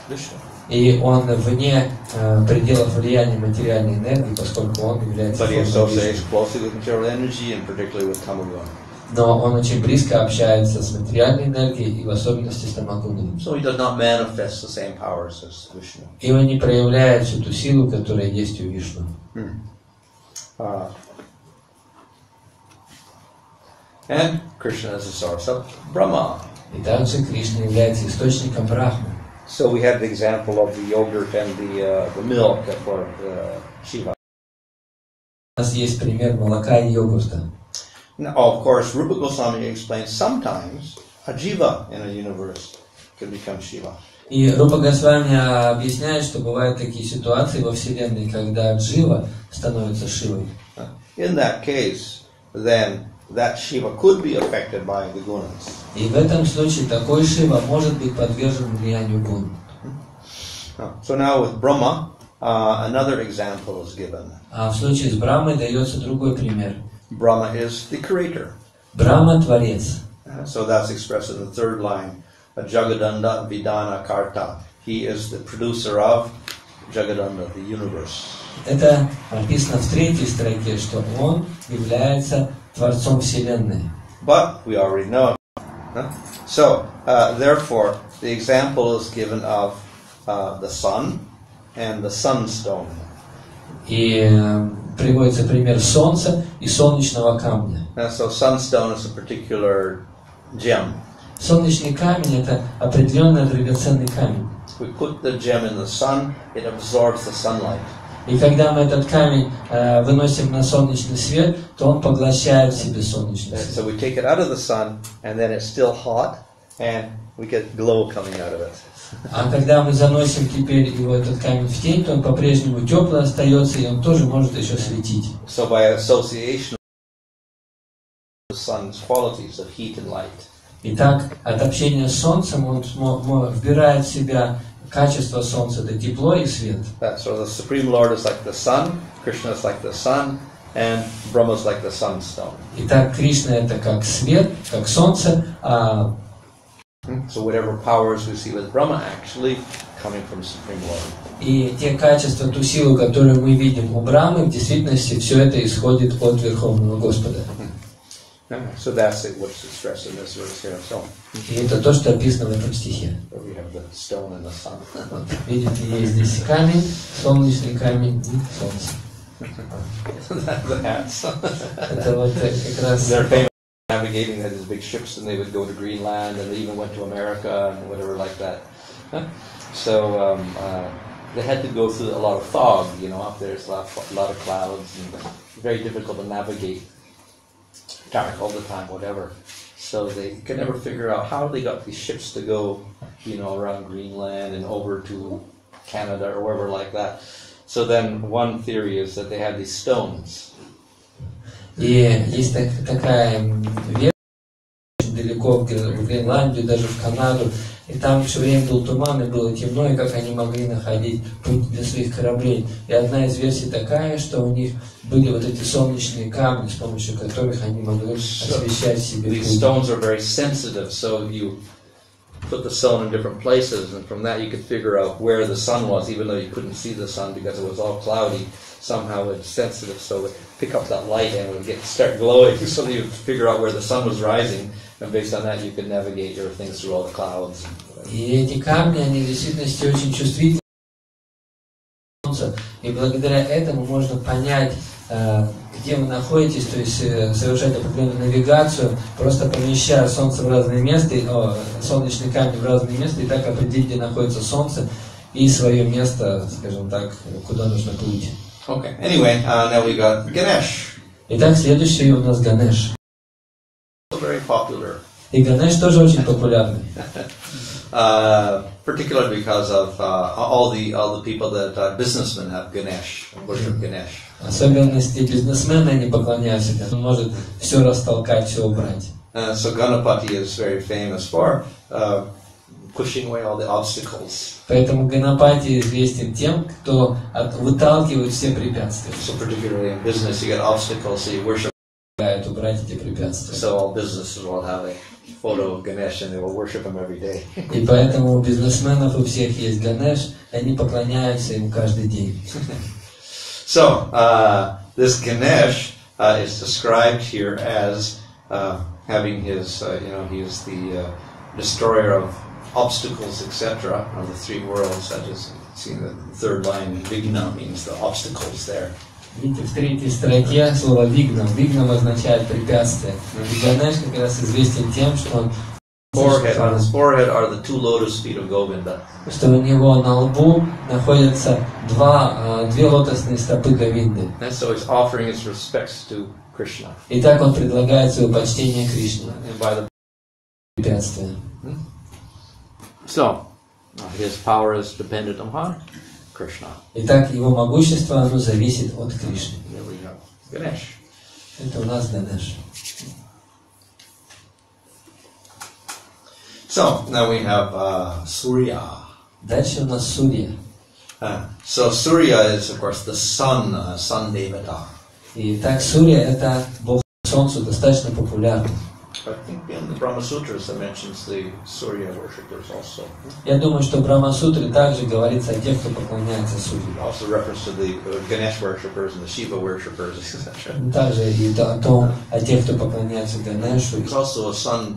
Vishnu. И он вне пределов влияния материальной энергии, поскольку он является формой Вишну. Но он очень близко общается с материальной энергией и в особенности с Тамагуной. И он не проявляет всю ту силу, которая есть у Вишну. And Krishna is the source of Brahma. И также Кришна является источником Брахмы. So we have the example of the yogurt and the milk for Shiva. У нас есть пример молока и йогурта. Now, of course, Rupa Goswami explains sometimes a jiva in a universe can become Shiva. И Рупа Госвами объясняет, что бывают такие ситуации во Вселенной, когда джива становится Шивой. In that case, then that Shiva could be affected by the gunas. И в этом случае такой Шива может быть подвержен влиянию гун. So now with Brahma, another example is given. А в случае с Брахмой дается другой пример. Brahma is the creator. Брахма творец. So that's expressed in the third line. Jagadanda Vidana Karta. He is the producer of Jagadanda, the universe. Это написано в третьей строке, что он является творцом Вселенной. But we already know. So, therefore, the example is given of the sun and the sunstone. И приводится пример солнца и солнечного камня. So, sunstone is a particular gem. Солнечный камень – это определенный драгоценный камень. We put the gem in the sun, it absorbs the sunlight. И когда мы этот камень выносим на солнечный свет, то он поглощает в себе солнечный свет. So we take it out of the sun, and then it's still hot, and we get glow coming out of it. А когда мы заносим теперь его этот камень в тень, то он по-прежнему теплый остается, и он тоже может еще светить. So by association with the sun's qualities of heat and light. Итак, от общения с солнцем он вбирает в себя качество солнца, это тепло и свет. So the Supreme Lord is like the sun, Krishna is like the sun, and Brahma is like the sunstone. Итак, Кришна это как свет, как солнце, а So whatever powers we see with Brahma actually coming from Supreme Lord. И те качества, ту силу, которую мы видим у Брамы, в действительности все это исходит от Верховного Господа. So that's it, what's expressed in this verse here. So, и это то, что описано в этом стихе. We have the stone and the sun. Видите, есть здесь камень, солнечный камень и солнце. Это вот как раз... Navigating these big ships, and they would go to Greenland, and they even went to America and whatever like that. So they had to go through a lot of fog, up there. It's a lot of clouds, and very difficult to navigate. Dark all the time, whatever. So they could never figure out how they got these ships to go, around Greenland and over to Canada or wherever like that. So then one theory is that they had these stones. И есть такая версия, очень далеко в Гренландию, даже в Канаду, и там все время был туман, и было темно, и как они могли находить путь для своих кораблей. И одна из версий такая, что у них были вот эти солнечные камни, с помощью которых они могли освещать себе путь. These stones are very sensitive, so you put the stone in different places, and from that you could figure out where the sun was, even though you couldn't see the sun because it was all cloudy. Somehow it's sensitive, so it pick up that light and it would start glowing, so that you would figure out where the sun was rising, and based on that you could navigate your things through all the clouds. И эти камни, они в действительности очень чувствительны к солнцу, и благодаря этому можно понять, где вы находитесь, то есть совершать определенную навигацию, просто помещая солнце в разные места, солнечные камни в разные места, и так определить, где находится солнце, и свое место, скажем так, куда нужно плыть. Okay. Anyway, now we got Ganesh. Итак, следующий у нас Ганеш. Very popular. И Ганеш тоже очень популярный. Particularly because of all the people that businessmen have Ganesh, worship Ganesh. Особенности бизнесмена, они поклоняются Ганешу. Он может все растолкать, все убрать. So Ganapati is very famous for pushing away all the obstacles. Поэтому Ганапати известен тем, кто выталкивает все препятствия. So particularly in business, you get obstacles, so you worship. Убрать эти препятствия. So all businesses will have a photo of Ganesh and they will worship him every day. И поэтому у бизнесменов у всех есть Ганеш, и они поклоняются ему каждый день. So this Ganesh is described here as having his, he is the destroyer of obstacles, etc., of the three worlds. That is, see the third line, Vigna means the obstacles there. Видите, в третьей строке слово «вигнам». «Вигнам» означает «препятствие». И Ганеш как раз известен тем, что он... On his forehead are the two lotus feet of Govinda. Что у него на лбу находятся две лотосные стопы Говинды. And so he's offering his respects to Krishna. И так он предлагает свое почтение Кришне. Препятствие. So, his power is dependent on Krishna. Итак, его могущество, оно зависит от Кришны. There we go. Ganesh. Это у нас Ганеш. So, now we have Surya. Дальше у нас Сурья. So, Surya is, of course, the sun devata. И так Сурья — это бог солнца, достаточно популярный. I think in the Brahma Sutras it mentions the Surya worshippers also. Я думаю, что в Брахма-сутре также говорится о тех, кто поклоняется Сурье. Also reference to the Ganesh worshippers and the Shiva worshippers, etc. Также и о тех, кто поклоняется Ганешу. There's also a sun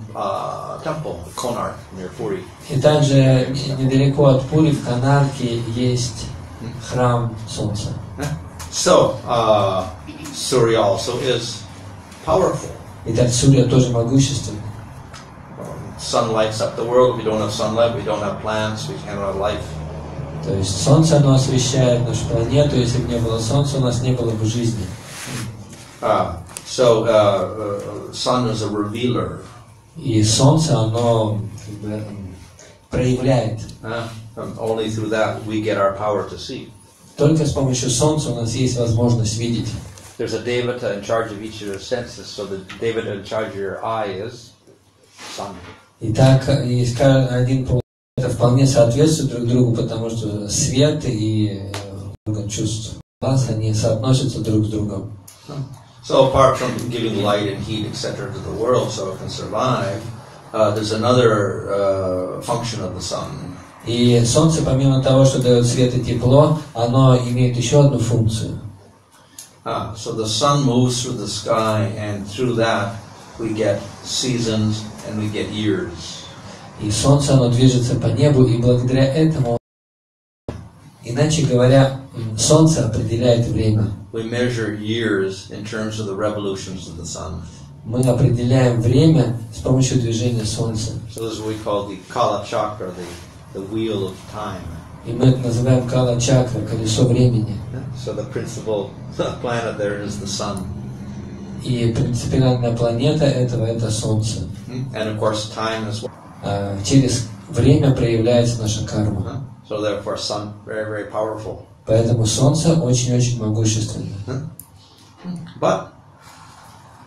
temple, Konark, near Puri. И также недалеко от Пури, в Конарке, есть храм Солнца. So, Surya also is powerful. Итак, Сурья тоже могущественный. Sun lights up the world. If we don't have sunlight, we don't have plants, we can't have life. То есть Солнце, оно освещает нашу планету. Если бы не было Солнца, у нас не было бы жизни. So, sun is a revealer. И Солнце, оно проявляет. Only through that we get our power to see. Только с помощью Солнца у нас есть возможность видеть. There's a devata in charge of each of your senses, so the devata in charge of your eye is sun. Итак, один это вполне соответствует друг другу, потому что свет и орган чувств глаз, они соотносятся друг с другом. So apart from giving light and heat, etc., to the world so it can survive, there's another function of the sun. И солнце, помимо того, что дает свет и тепло, оно имеет еще одну функцию. So the sun moves through the sky, and through that we get seasons and we get years. И солнце, оно движется по небу, и благодаря этому, иначе говоря, солнце определяет время. We measure years in terms of the revolutions of the sun. Мы определяем время с помощью движения солнца. So this is what we call the Kala Chakra, the wheel of time. И мы это называем кала-чакра, колесо времени. So the principal planet there is the sun. И принципиальная планета этого это солнце. And of course time is. Через время проявляется наша карма. So therefore sun very, very powerful. Поэтому солнце очень-очень могущественно. But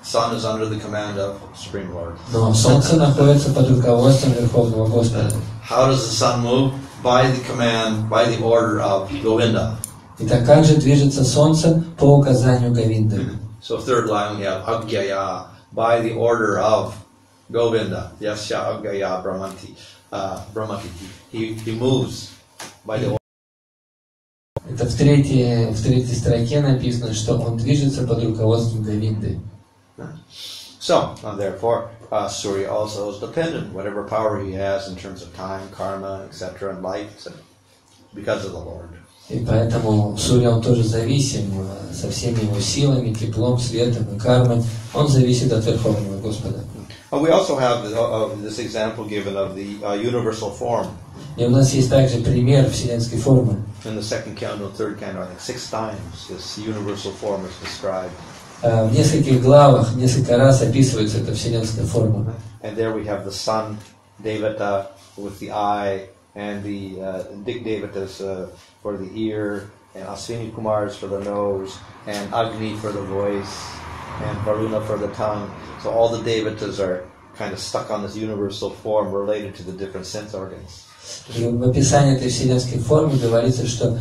sun is under the command of Supreme Lord. Но солнце находится под руководством Верховного Господа. How does the sun move? By the command, by the order of Govinda. Итак, как же движется солнце по указанию Говинды? So third line we have Agyaya, by the order of Govinda. Yasya Agyaya Brahmanti. Brahmati. He moves by the order. Это в третьей строке написано, что он движется под руководством Говинды. So, therefore, Surya also is dependent, whatever power he has in terms of time, karma, etc., and light, because of the Lord. И поэтому Сурья, он тоже зависим со всеми его силами, теплом, светом и кармой. Он зависит от Верховного Господа. We also have this example given of the universal form. И у нас есть также пример вселенской формы. In the second canto, third canto, I think 6 times this universal form is described. В нескольких главах, несколько раз описывается эта вселенская форма. And there we have the sun, Devata, with the eye, and the Dig Devatas for the ear, and Aswini Kumars for the nose, and Agni for the voice, and Varuna for the tongue. So all the Devatas are kind of stuck on this universal form related to the different sense organs. И в описании этой вселенской формы говорится, что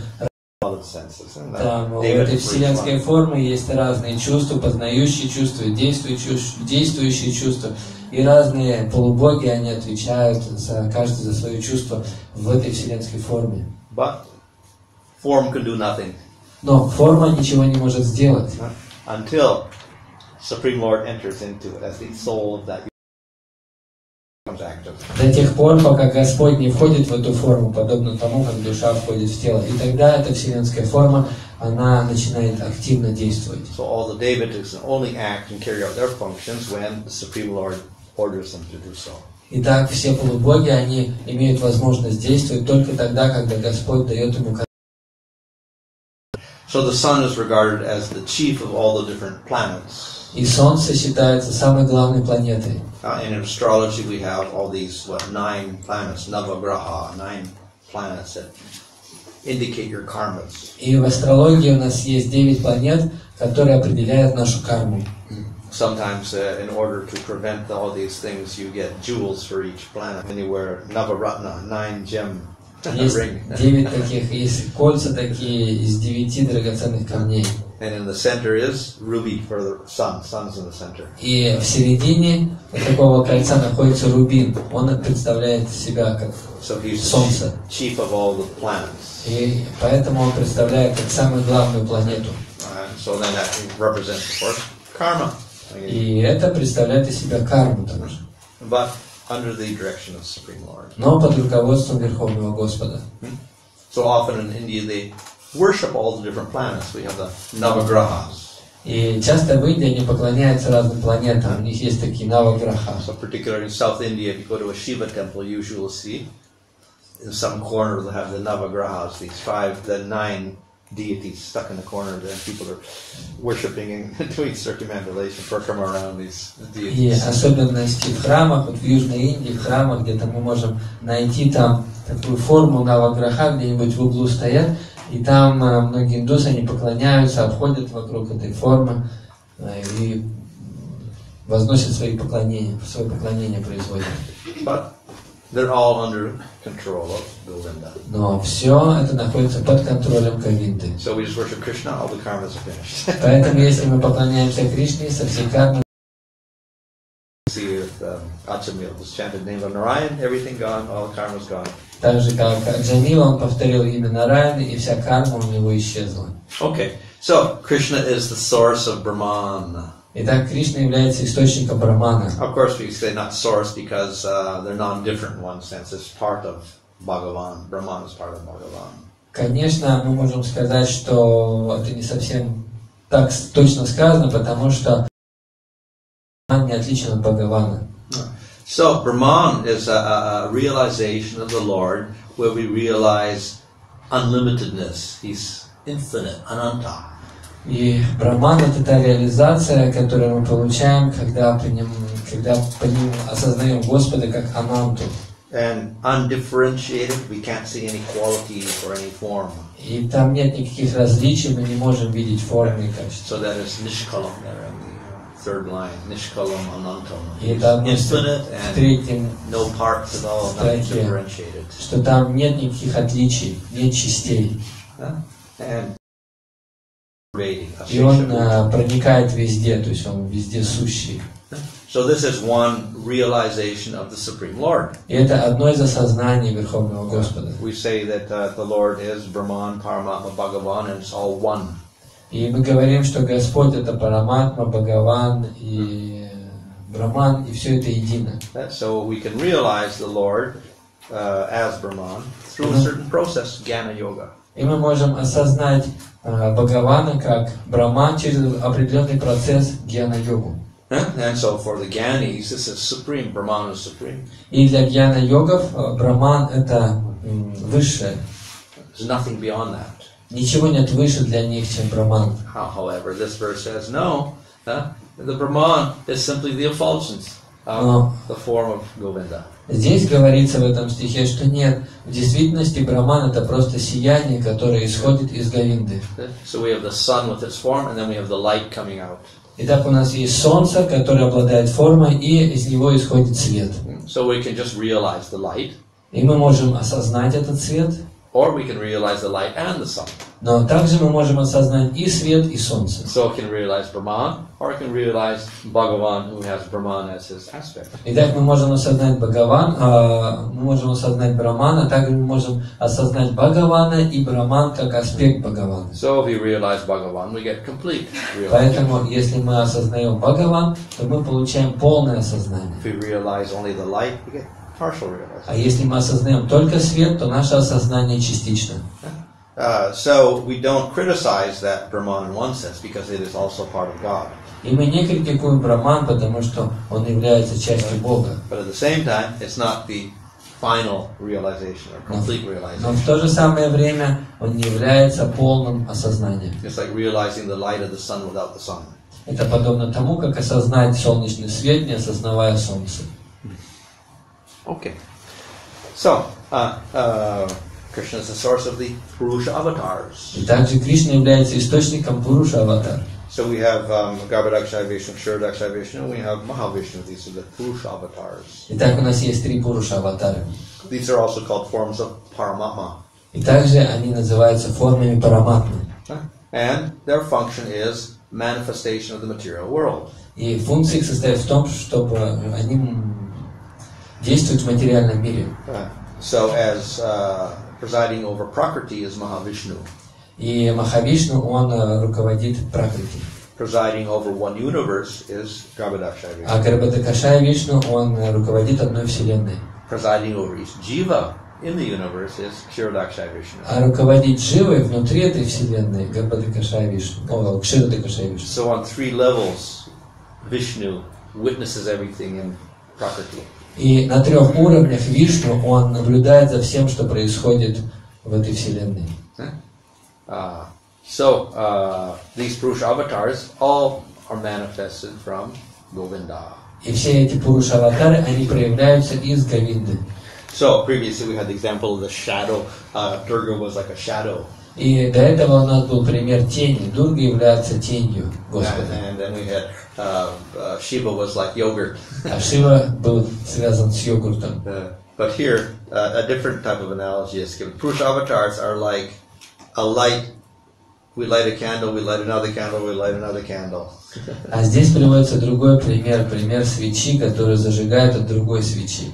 там у этой вселенской формы есть разные чувства, познающие чувства, действующие чувства, и разные полубоги, они отвечают каждый за свое чувство в этой вселенской форме. But form can do nothing. Но форма ничего не может сделать. Until Supreme Lord enters into it as the soul of that becomes active. До тех пор, пока Господь не входит в эту форму, подобно тому, как душа входит в тело. И тогда эта вселенская форма, она начинает активно действовать. So all the Devatas only act and carry out their functions when the Supreme Lord orders them to do so. Итак, все полубоги, они имеют возможность действовать только тогда, когда Господь дает им указания. So the sun is regarded as the chief of all the different planets. И Солнце считается самой главной планетой. In astrology we have all these 9 planets, Navagraha, 9 planets that indicate your karmas. И в астрологии у нас есть 9 планет, которые определяют нашу карму. Sometimes in order to prevent all these things you get jewels for each planet. And you wear Navaratna, 9 gem Есть ring. 9 таких, есть кольца такие из 9 драгоценных камней. And in the center is ruby for the sun. Sun's in the center. И в середине такого кольца находится рубин. Он представляет себя как солнце. Chief of all the planets. И поэтому он представляет как самую главную планету. So then that represents, of course, karma. И это представляет из себя карму также. But under the direction of Supreme Lord. Но под руководством Верховного Господа. So often in India they worship all the different planets. We have the Navagrahas. И часто в Индии они поклоняются разным планетам. У них есть такие наваграха. So particularly in South India, if you go to a Shiva temple, you usually see in some corner they'll have the Navagrahas, the 9 deities stuck in the corner. Then people are worshiping and doing circumambulation, parkrama around these deities. И особенности в храмах, вот в Южной Индии, в храмах, где-то мы можем найти там такую форму наваграха, где-нибудь в углу стоят, и там многие индусы, они поклоняются, обходят вокруг этой формы и возносят свои поклонения, свое поклонение производят. But they're all under control of Govinda. Но все это находится под контролем Говинды. So we just worship Krishna, all the karmas are finished. Поэтому, если мы поклоняемся Кришне, со всей кармой See if Achamil just chanted the name of Narayan, everything gone, all the karma's gone. Так же, как Джамил, он повторил имя Нараяны, и вся карма у него исчезла. Okay, so Krishna is the source of Brahman. Итак, Кришна является источником Брахмана. Of course, we say not source because they're non-different in one sense. It's part of Bhagavan. Brahman is part of Bhagavan. Конечно, мы можем сказать, что это не совсем так точно сказано, потому что Брахман не отличен от Бхагавана. So Brahman is a realization of the Lord where we realize unlimitedness. He's infinite, ananta. И Брахман — это та реализация, которую мы получаем, когда по нему осознаем Господа как Ананту. And undifferentiated, we can't see any qualities or any form. И там нет никаких различий, мы не можем видеть формы и качества. So that is Nishkalam there in the third line. Nishkalam Anantam. И это Infinite в третьем and no parts at all, nothing строке, differentiated. что там нет никаких отличий, нет частей. And И он проникает везде, то есть он везде сущий. So this is one realization of the Supreme Lord. И это одно из осознаний Верховного Господа. We say that the Lord is Brahman, Paramatma, Bhagavan, and it's all one. И мы говорим, что Господь — это Параматма, Бхагаван и Брахман, и все это едино. So we can realize the Lord as Brahman through a certain process, Jnana Yoga. И мы можем осознать Бхагавана как Брахман через определенный процесс гьяна-йогу. And so for the Gyanis, this is supreme. Brahman is supreme. И для гьяна-йогов Брахман — это высшее. There's nothing beyond that. Ничего нет выше для них, чем Брахман. However, this verse says no. The Brahman is simply the effulgence of the form of Govinda. Здесь говорится в этом стихе, что нет, в действительности Брахман — это просто сияние, которое исходит из Говинды. So we have the sun with its form, and then we have the light coming out. Итак, у нас есть солнце, которое обладает формой, и из него исходит свет. So we can just realize the light. И мы можем осознать этот свет. Or we can realize the light and the sun. Но также мы можем осознать и свет, и солнце. So we can realize Brahman, or we can realize Bhagavan, who has Brahman as his aspect. Итак, мы можем осознать Бхагаван, мы можем осознать Брахмана, также мы можем осознать Бхагавана и Брахман как аспект Бхагавана. So if we realize Bhagavan, we get complete realization. Поэтому, если мы осознаем Бхагаван, то мы получаем полное осознание. If we realize only the light, we get partial realization. А если мы осознаем только свет, то наше осознание частично. So we don't criticize that Brahman in one sense because it is also part of God. И мы не критикуем Брахман, потому что он является частью Бога. But at the same time, it's not the final realization or complete Но realization. в то же самое время он не является полным осознанием. It's like realizing the light of the sun without the sun. Это подобно тому, как осознать солнечный свет, не осознавая солнце. Okay. So, Krishna is the source of the Purusha avatars. И также Кришна является источником Пуруша аватар. So we have Garbhodakshaya Vishnu, Kshirodakshaya Vishnu, and we have Mahavishnu. These are the Purusha avatars. Итак, у нас есть три Пуруша аватара. These are also called forms of Paramatma. И также они называются формами Параматмы. And their function is manifestation of the material world. И функция их состоит в том, чтобы они действуют в материальном мире. So as presiding over Prakriti is Mahavishnu. И Махавишну, он руководит Пракрити. Presiding over one universe is Garbhodakshaya Vishnu. А Гарбхадакшая Вишну, он руководит одной вселенной. Presiding over each jiva in the universe is Kshirodakshaya Vishnu. А руководит Дживой внутри этой вселенной Гарбхадакшая Вишну, Кширодакшая Вишну. So on three levels, Vishnu witnesses everything in Prakriti. И на трех уровнях Вишну, он наблюдает за всем, что происходит в этой вселенной. These Purusha avatars all are manifested from Govinda. И все эти Пуруша-аватары, они проявляются из Говинды. So previously we had the example of the shadow. Durga was like a shadow. И до этого у нас был пример тени. Дурга является тенью Господа. And then we had Shiva was like yogurt. А Шива был связан с йогуртом. But here, a different type of analogy is given. Purusha avatars are like a light we light a candle, we light another candle, we light another candle. А здесь приводится другой пример, пример свечи, которую зажигают от другой свечи.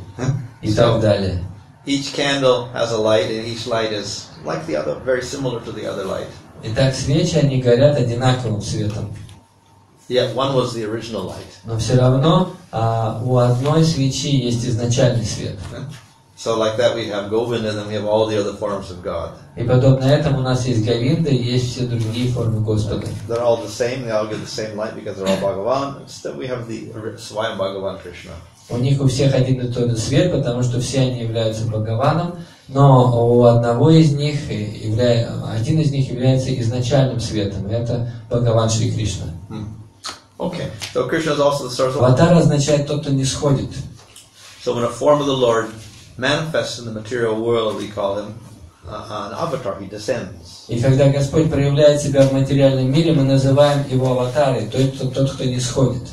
И так далее. Each candle has a light, and each light is like the other, very similar to the other light. Итак, свечи, они горят одинаковым светом. Yet one was the original light. Но все равно у одной свечи есть изначальный свет. So like that we have Govinda, and then we have all the other forms of God. И подобно этому у нас есть Говинда и есть все другие формы Господа. They're all the same, they all give the same light because they're all Bhagavan. Instead we have the Swayam Bhagavan Krishna. У них у всех один и тот же свет, потому что все они являются Бхагаваном, но у одного из них, один из них является изначальным светом, и это Бхагаван Шри Кришна. Okay, so Krishna is also the source of... Аватар означает тот, кто не сходит. So when a form of the Lord manifests in the material world, we call him an avatar, he descends. И когда Господь проявляет себя в материальном мире, мы называем его аватарой, тот, кто не сходит.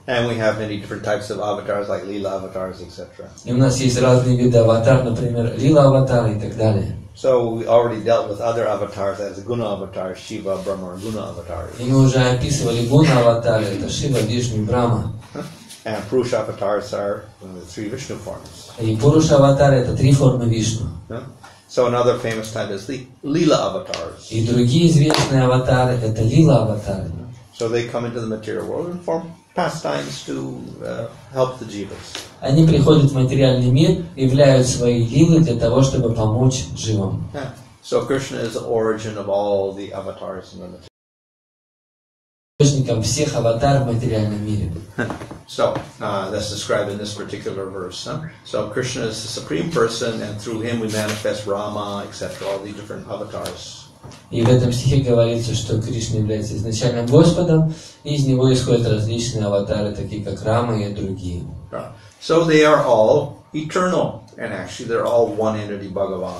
And we have many different types of avatars, like Leela avatars, etc. И у нас есть разные виды аватар, например, Лила аватары и так далее. So we already dealt with other avatars as Guna avatars, Shiva, Brahma, Guna avatars. И мы уже описывали Гуна аватары, это Шива, Вишну, Брахма. And Purusha avatars are the three Vishnu forms. И Пуруша аватары это три формы Вишну. So another famous type is the Leela avatars. И другие известные аватары это Лила аватары. So they come into the material world and form pastimes to help the jivas. Они приходят в материальный мир, являют свои лилы для того, чтобы помочь живым. So Krishna is the origin of all the avatars in the material. Источником всех аватаров в материальном мире. So that's described in this particular verse. So Krishna is the supreme person, and through him we manifest Rama, etc. All the different avatars. И в этом стихе говорится, что Кришна является изначальным Господом, и из него исходят различные аватары, такие как Рама и другие. So they are all eternal, and actually they're all one entity, Bhagavan.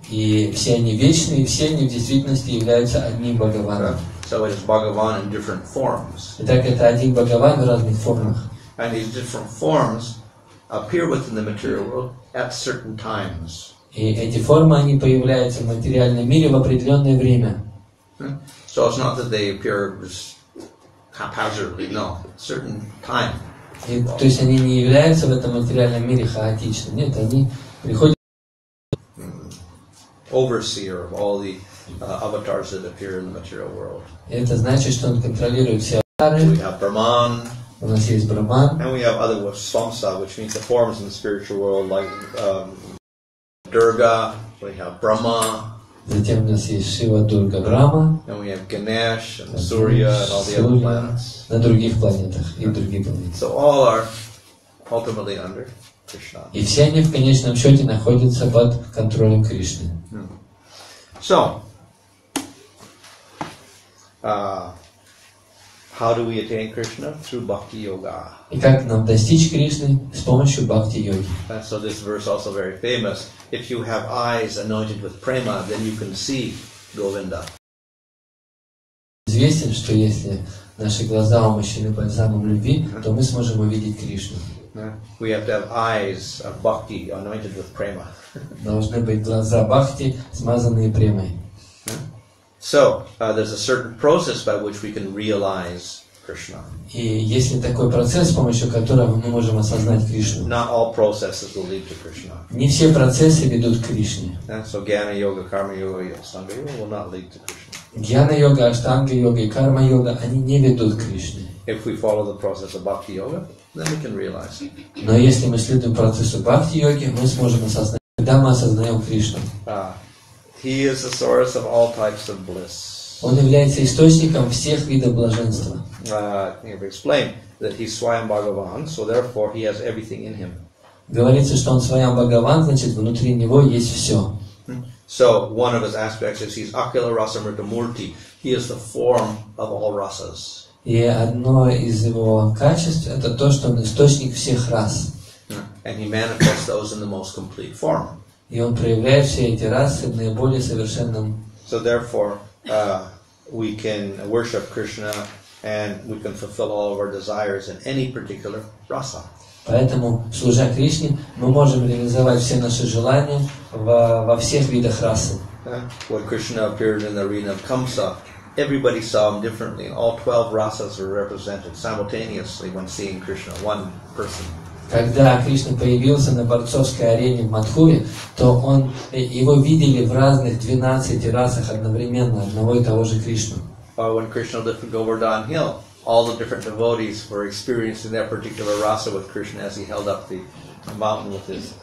И все они вечные, и все они в действительности являются одним Бхагаваном. So it is Bhagavan in different forms. Итак, это один Бхагаван в разных формах. And these different forms appear within the material world at certain times. И эти формы, они появляются в материальном мире в определенное время. So it's not that they appear haphazardly, no, certain time. И, то есть они не являются в этом материальном мире хаотично. Нет, они приходят. Overseer of all the avatars that appear in the material world. И это значит, что он контролирует все аватары. We have Brahman. У нас есть Брахман. And we have other Swamsa, which means the forms in the spiritual world, like Durga. We have Brahma. Затем у нас есть Шива, Дурга, Брахма. And we have Ganesh and Surya and all the other planets. На других планетах и другие планеты. So all are ultimately under Krishna. И все они в конечном счете находятся под контролем Кришны. So, how do we attain Krishna? Through Bhakti Yoga. И как нам достичь Кришны? С помощью бхакти-йоги. And so this verse also very famous. If you have eyes anointed with prema, then you can see Govinda. Известен, что если наши глаза умощены бальзамом любви, то мы сможем увидеть Кришну. We have to have eyes of bhakti anointed with prema. Должны быть глаза бхакти, смазанные премой. So there's a certain process by which we can realize Krishna. И есть ли такой процесс, с помощью которого мы можем осознать Кришну? Not all processes will lead to Krishna. Не все процессы ведут к Кришне. So Jnana Yoga, Karma Yoga, Ashtanga Yoga will not lead to Krishna. Гьяна-йога, аштанга-йога и карма-йога, они не ведут к Кришне. If we follow the process of Bhakti Yoga, then we can realize it. Но если мы следуем процессу бхакти-йоги, мы сможем осознать, когда мы осознаем Кришну. He is the source of all types of bliss. Он является источником всех видов блаженства. We've explained that he's Swayam Bhagavan, so therefore he has everything in him. Говорится, что он Сваям Бхагаван, значит, внутри него есть все. So one of his aspects is he's Akila Rasamrita Murti. He is the form of all rasas. И одно из его качеств это то, что он источник всех рас. And he manifests those in the most complete form. И он проявляет все эти расы в наиболее совершенном. So therefore, we can worship Krishna and we can fulfill all of our desires in any particular rasa. Поэтому, служа Кришне, мы можем реализовать все наши желания во всех видах расы. When Krishna appeared in the arena of Kamsa, everybody saw him differently. All 12 rasas were represented simultaneously when seeing Krishna, one person. Когда Кришна появился на борцовской арене в Мадхуре, то его видели в разных 12 расах одновременно, одного и того же Кришну. When Krishna lifted Govardhan Hill, all the different devotees were experiencing that particular rasa with Krishna as he held up the mountain with his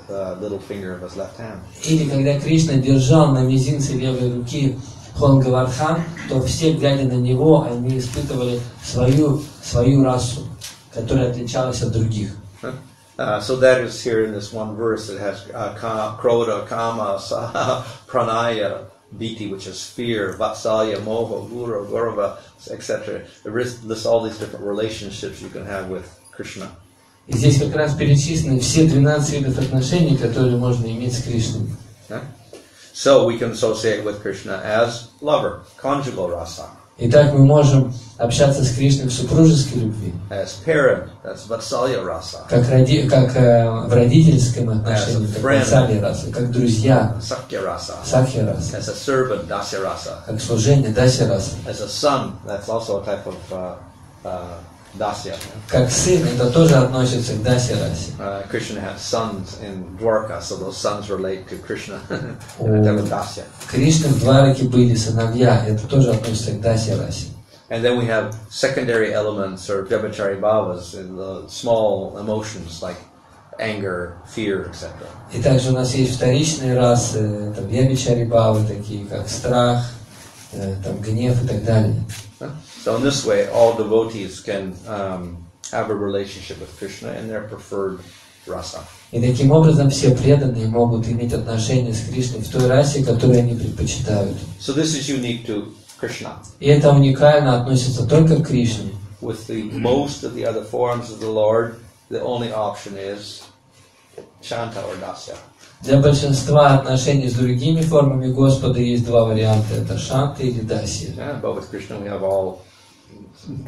little finger of his left hand. Или когда Кришна держал на мизинце левой руки Хон Гавардхан, то все, глядя на него, они испытывали свою расу, которая отличалась от других. So that is here in this one verse. It has Krodha, Kama, Pranaya, Bhiti, which is fear, Vatsalya, Moha, Gura, Gaurava, etc. It lists all these different relationships you can have with Krishna. И здесь как раз перечислены все 12 видов отношений, которые можно иметь с Кришной. So we can associate with Krishna as lover, conjugal rasa. Итак, мы можем общаться с Кришной в супружеской любви. As parent, that's Vatsalya rasa. Как в родительском отношении, как Vatsalya rasa, как друзья, Sakhya rasa. Sakya rasa. As a servant, Dasya rasa. Как служение, Dasya rasa. As a son, that's also a type of Dasya. Как сын, это тоже относится к Dasya расе. Krishna had sons in Dwarka, so those sons relate to Krishna. Dasya. Кришны в Двараке были сыновья, это тоже относится к Dasya расе. And then we have secondary elements or vyabhachari bhavas, in the small emotions like anger, fear, etc. И также у нас есть вторичные расы, это вьябичари бхавы, такие как страх, там, гнев и так далее. So in this way, all devotees can have a relationship with Krishna in their preferred rasa. И таким образом все преданные могут иметь отношения с Кришной в той расе, которую они предпочитают. So this is unique to Krishna. И это уникально относится только к Кришне. With the most of the other forms of the Lord, the only option is Shanta or Dasya. Для большинства отношений с другими формами Господа есть два варианта. Это Шанта или Дасья. But with Krishna we have all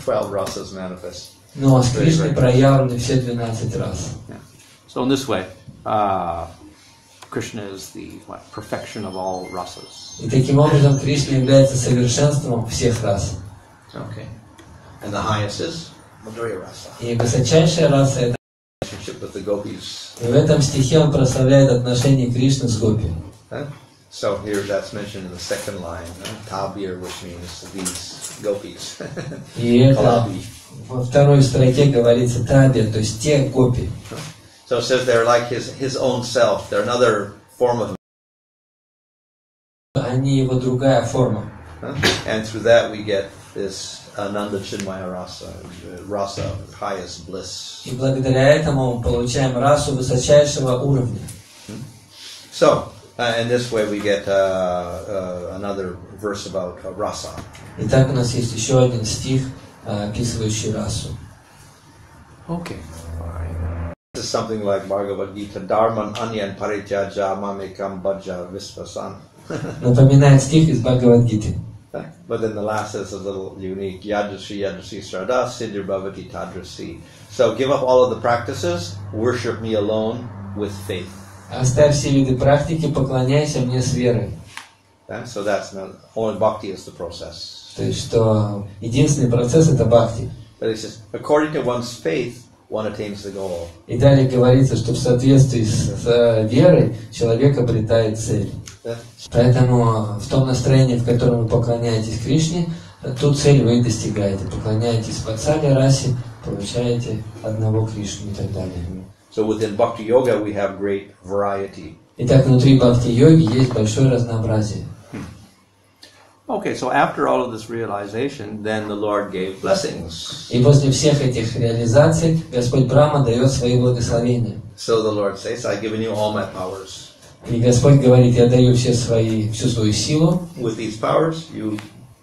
12 rasas manifest. Но с Кришной проявлены все 12 рас. So in this way, Krishna is the perfection of all rasas. И таким образом Кришна является совершенством всех рас. Okay. And the highest is Madhurya rasa. И высочайшая раса — это With the gopis. И в этом стихе он прославляет отношения Кришны с гопи. So here that's mentioned in the second line, Tabir, which means these gopis. И это во второй строке говорится Табир, то есть те гопи. So it says they're like his own self. They're another form of. Они его другая форма. And through that we get this Ananda Chinmaya rasa, rasa of highest bliss. И благодаря этому мы получаем расу высочайшего уровня. So, in this way we get another verse about rasa. Итак, у нас есть еще один стих, описывающий расу. Okay. This is something like Bhagavad Gita, Dharman Anyan Parityaja Mamekam Bhaja Visvasan. Напоминает стих из Бхагавад-гиты. But then the last is a little unique. Yadrasi Yadrasi Srada Siddhir Bhavati Tadrasi. So give up all of the practices, worship me alone with faith. Оставь все виды практики, поклоняйся мне с верой. So that's not, only bhakti is the process. То есть, что единственный процесс — это бхакти. But it says, according to one's faith, one attains the goal. И далее говорится, что в соответствии с верой человек обретает цель. Поэтому в том настроении, в котором вы поклоняетесь Кришне, ту цель вы достигаете. Поклоняетесь Ватсалия расе, получаете одного Кришну и так далее. So within Bhakti Yoga we have great variety. Итак, внутри бхакти-йоги есть большое разнообразие. Okay, so after all of this realization, then the Lord gave blessings. И после всех этих реализаций Господь Брахма дает свои благословения. So the Lord says, I've given you all my powers. И Господь говорит: я даю всю свою силу. With these powers, you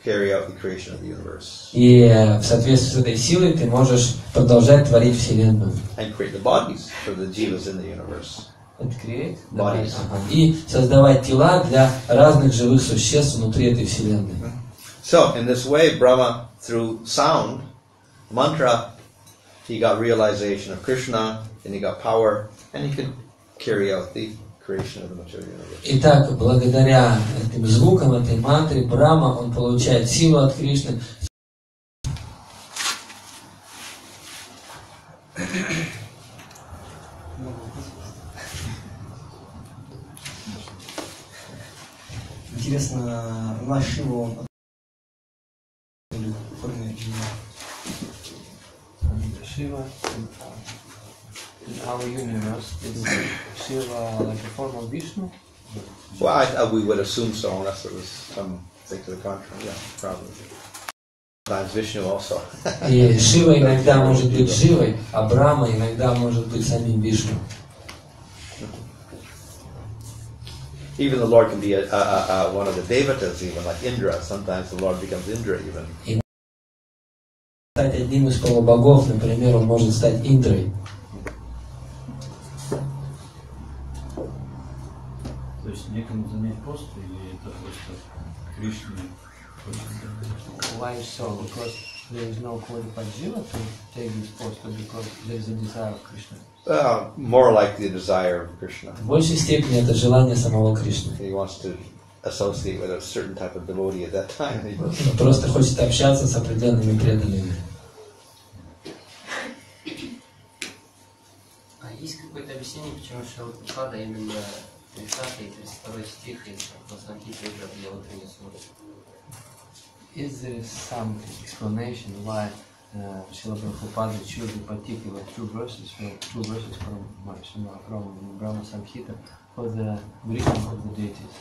carry out the creation of the universe. И в соответствии с этой силой ты можешь продолжать творить Вселенную. And create the bodies for the jivas in the universe. Bodies. И создавать тела для разных живых существ внутри этой Вселенной. So, in this way, Brahma, through sound, mantra, he got realization of Krishna, and he got power, and he could carry out the creation of the material universe. Итак, благодаря этим звуком, этой мантры, Брахма, он получает силу от Кришны. Интересно, наш Шива, Shiva in our universe is Shiva like a form of Vishnu? Well, we would assume so, unless there was something to the contrary. Yeah, probably. Sometimes Vishnu also. И Шива иногда может быть Шивой, а Брахма иногда может быть самим Вишну. Even the Lord can be one of the devatas, even like Indra. Sometimes the Lord becomes Indra even. И стать одним из полубогов, например, он может стать Индрой. То есть некому занять пост, или это просто Кришне? Why so? Because there is no qualified Jiva to take this post, or because there is a desire of Krishna? More like the desire of Krishna. В большей степени это желание самого Кришны. He wants to associate with a certain type of devotee at that time. Он просто хочет общаться с определенными преданными. А есть какое-то объяснение, почему Шрила Прабхупада именно 30 и 32 стих из Бхактиведанты для утренней службы? Is there some explanation why Srila Prabhupada chose the particular two verses from Brahma Samhita for the greeting of the deities?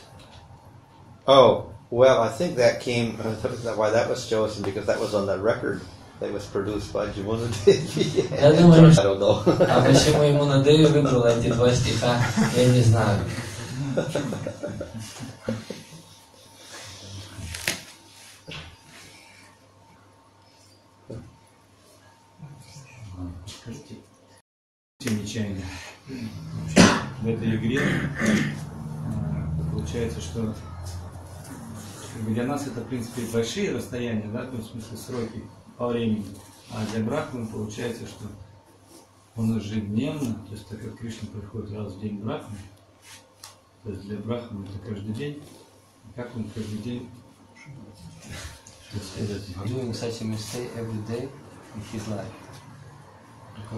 Oh, well, I think that came, why that was chosen, because that was on that record that was produced by Jamuna Devi. Я думаю, I don't know. а почему Ямуна Деви выбрала эти два стиха, я не знаю. Скажите, нечаянно. В этой игре получается, что для нас это, в принципе, большие расстояния, да, в смысле сроки по времени, а для Брахмы получается, что он ежедневно, то есть так как Кришна приходит раз в день Брахмы, то есть для Брахмы это каждый день, как он каждый день Doing such a mistake every day in his life.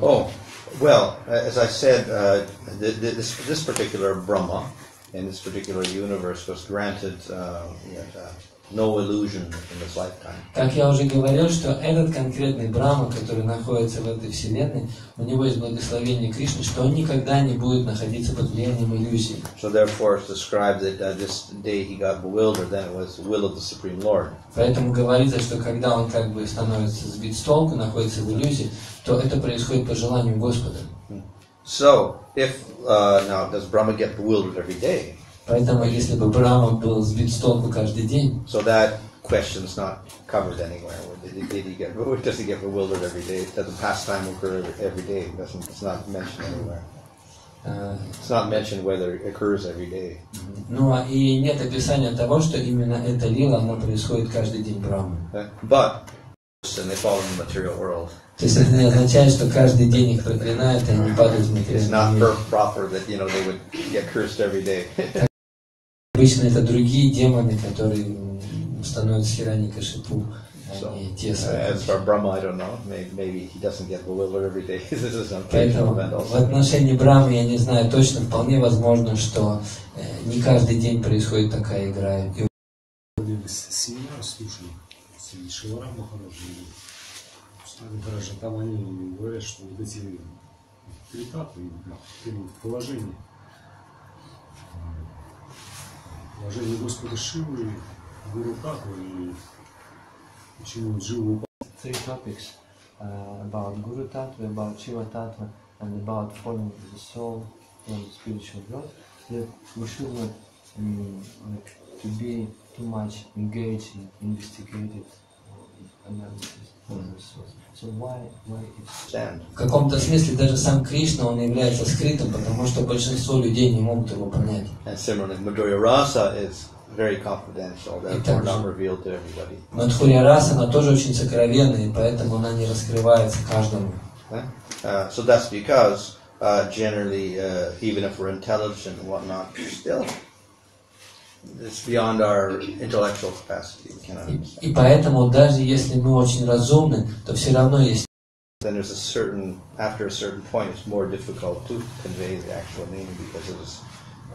Oh, well, as I said, this particular Brahma in this particular universe was granted no illusion in this lifetime. Как я уже говорил, что этот конкретный Брахма, который находится в этой вселенной, у него есть благословение Кришны, что он никогда не будет находиться под влиянием иллюзий. So therefore it's described that this day he got bewildered, then it was the will of the Supreme Lord. Поэтому говорится, что когда он как бы становится сбит с толку, находится в иллюзии, то это происходит по желанию Господа. So, if now does Brahma get bewildered every day? Поэтому, если бы Брахма был сбит с толку каждый день, So that question's not covered anywhere. Does he get bewildered every day? Does the pastime occur every day? It's not mentioned anywhere. It's not mentioned whether it occurs every day. Ну, и нет описания того, что именно эта лила, она происходит каждый день Брахмы. But, and they fall in the material world. То есть это не означает, что каждый день их проклинают, и они падают в It's материальный not мир. proper that, they would get cursed every day. Обычно это другие демоны, которые становятся Хираникашипу, а не те As for самые. Brahma, I don't know. Maybe he doesn't get bewildered every day. This is an occasional Поэтому event в also. отношении Брахмы я не знаю точно, вполне возможно, что не каждый день происходит такая игра. И Семинар слушали, Шиварам Махараджи, Махараджа, там они говорят, что вот эти три этапа требуют положения Господа Шивы, Гуру Татвы и почему Дживу. Three topics about Guru Tattva, about Shiva Tattva, and about forming the soul from the spiritual world. That we should not to be too much engaged in investigative analysis of the soul. So why it's в каком-то смысле даже сам Кришна, он является скрытым, потому что большинство людей не могут его понять. And similarly, Madhurya Rasa is very confidential, therefore not revealed to everybody. Мадхурья Раса, она тоже очень сокровенная, и поэтому она не раскрывается каждому. So that's because generally, even if we're intelligent and whatnot, still it's beyond our intellectual capacity. We cannot understand. И поэтому даже если мы очень разумны, то все равно есть. Then there's after a certain point, it's more difficult to convey the actual meaning because it is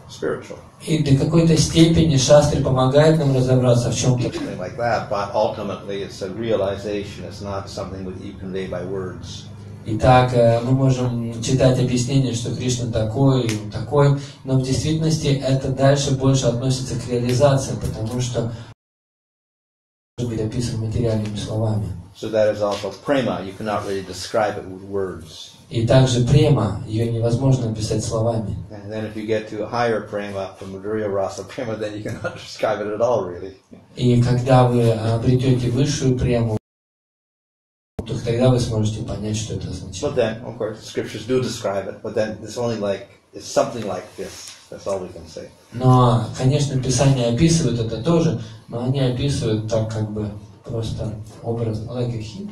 spiritual. И до какой-то степени шастры помогает нам разобраться в чем-то. Something like that, but ultimately it's a realization. It's not something that you convey by words. Итак, мы можем читать объяснение, что Кришна такой, такой, но в действительности это дальше больше относится к реализации, потому что может быть описан материальными словами. So that is also prema. You cannot really describe it with words. И также према, ее невозможно описать словами. And then if you get to a higher prema, from Madhurya Rasa prema, then you cannot describe it at all, really. И когда вы обретете высшую прему, то тогда вы сможете понять, что это означает. But then, of course, the scriptures do describe it, but then it's something like this. That's all we can say. Но, конечно, Писания описывают это тоже, но они описывают так как бы просто образно, like a hint.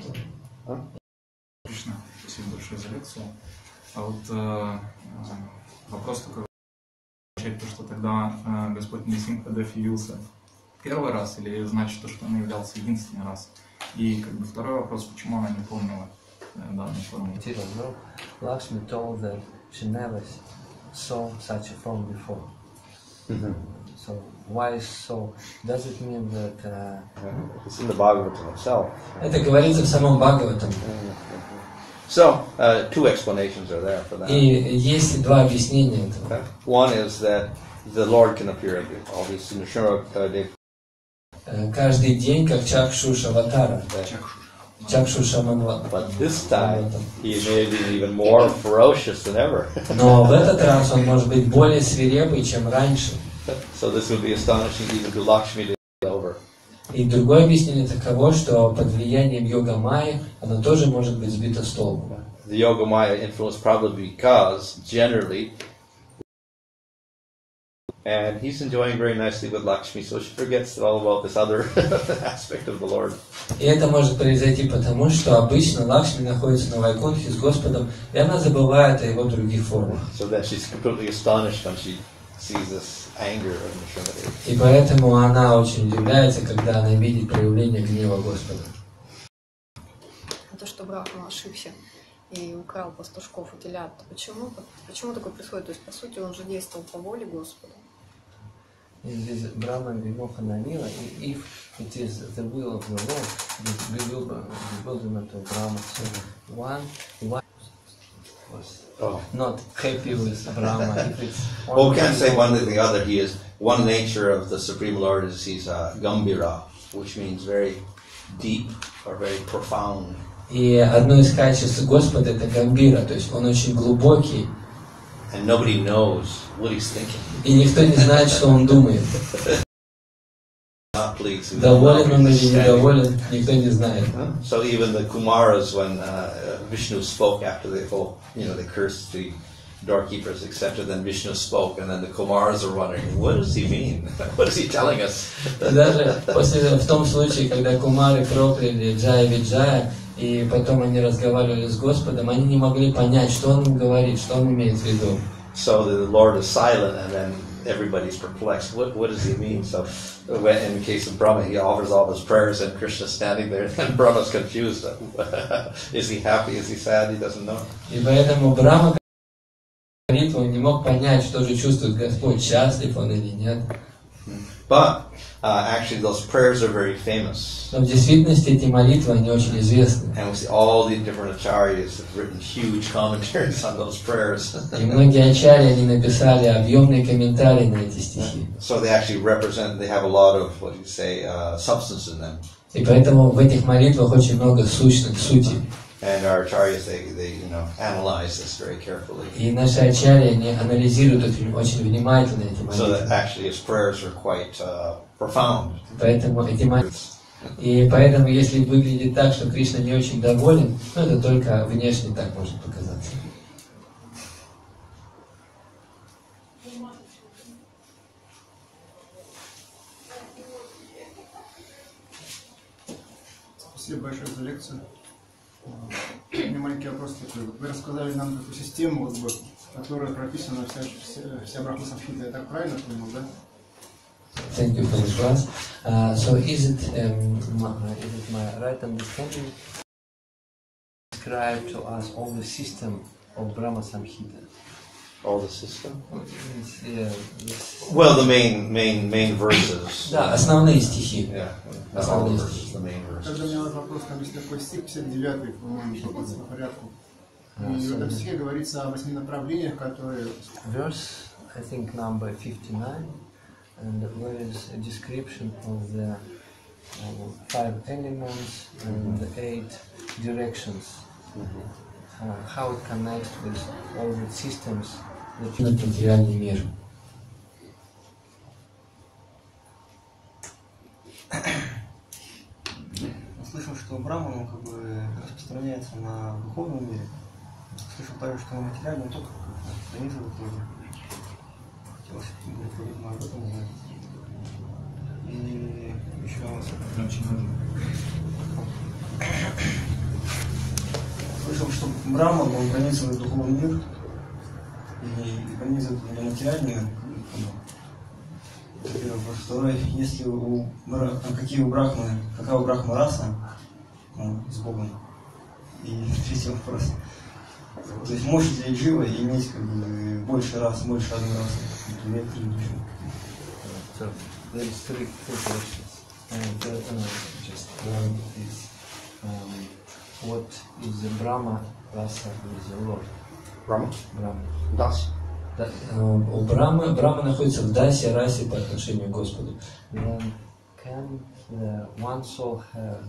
Кришна, спасибо большое за лекцию. А вот вопрос такой, то, что тогда Господь Нрисимхадев явился первый раз, или значит то, что он являлся единственный раз? И как бы второй вопрос, почему она не помнила данную форму? Lakshmi told that she never saw such a form before. So why so? Does it mean that? It's in the Bhagavatam itself. Это говорится в самом Бхагаватам. So, two explanations are there for that. И есть два объяснения этого. One is that the Lord can appear in all these Nrsimha. Каждый день, как Чакшуша Аватара. Чакшуша Манвата. But this time, he may be even more ferocious than ever. Но в этот раз он может быть более свирепый, чем раньше. So this would be astonishing even to Lakshmi to be over. И другое объяснение таково, что под влиянием йога майи она тоже может быть сбита с толку. The Yoga Maya influence probably because generally, and he's enjoying very nicely with Lakshmi, so she forgets all about this other aspect of the Lord. И это может произойти потому, что обычно Лакшми находится на Вайкунтхе с Господом, и она забывает о его других формах. So that she's completely astonished when she sees this anger of Nrsimha. И поэтому она очень удивляется, когда она видит проявление гнева Господа. То, что Брахма ошибся и украл пастушков и телят, почему такое происходит? То есть, по сути, он же действовал по воле Господа. This Brahman Vimohananila, if it is the will of the Lord, the bewilderment of Brahma. So one was not happy with Brahma. If it's well, we can't say one or the other. He is one nature of the Supreme Lord is he's Gambhira, which means very deep or very profound. И одно из качеств Господа это Гамбира, то есть он очень глубокий. And nobody knows what he's thinking. И никто не знает, что он думает. Доволен он или недоволен, никто не знает. So even the Kumaras, when Vishnu spoke after they cursed the doorkeepers, etc., then Vishnu spoke, and then the Kumaras are wondering, what does he mean? What is he telling us? Даже в том случае, когда Кумары прокляли Джая Виджая, и потом они разговаривали с Господом, они не могли понять, что он им говорит, что он имеет в виду. So the Lord is silent, and then everybody's perplexed. What does he mean? So when, in the case of Brahma, he offers all his prayers, and Krishna's standing there, and Brahma's confused. Is he happy? Is he sad? He doesn't know. И поэтому Брахма молитву не мог понять, что же чувствует Господь, счастлив он или нет. But actually, those prayers are very famous. Но в действительности эти молитвы, они очень известны. And we see all the different acharyas have written huge commentaries on those prayers. И многие ачарьи, они написали объемные комментарии на эти стихи. So they actually they have a lot of, substance in them. И поэтому в этих молитвах очень много сути. And our acharyas, they analyze this very carefully. И наши ачарьи, они анализируют очень внимательно эти молитвы. So that actually his prayers are quite profound. Поэтому эти молитвы. И поэтому, если выглядит так, что Кришна не очень доволен, это только внешне так может показаться. Спасибо большое за лекцию. У меня маленький вопрос такой. Вы рассказали нам такую систему, в которой прописана вся Брахма Самхита. Я так правильно понял, да? Thank you for the class. So is it my right understanding describe to us all the system of Brahma Samhita? All the system? Yeah, Well, the main verses. Да, основные стихи. Yeah, not all the verses, the main verses. Тогда у меня вопрос, там есть такой стих 59-й, по-моему, по порядку. И в этом стихе говорится о 8 направлениях, которые... Verse, I think, number 59, and where is a description of the 5 elements and the 8 directions. How it connects with all the systems that you... Материальный мир. Слышал, что Брахма, он как бы распространяется на духовном мире. Слышал также, что на материальном только пронизывает тоже. Хотелось об этом узнать. И еще... Слышал, что Брахма, он пронизывает духовный мир и пронизывает материальный мир. Это первый вопрос. Второй, если какая у Брахмы раса с Богом? И третий вопрос. То есть может ли Джива иметь как бы больше рас, больше одной расы, например, предыдущую? So there is three questions. And just one is what is the Brahma rasa with the Lord? Brahma? Brahma. Das. У Брахма находится в дасе, расе по отношению к Господу. Then can the one soul have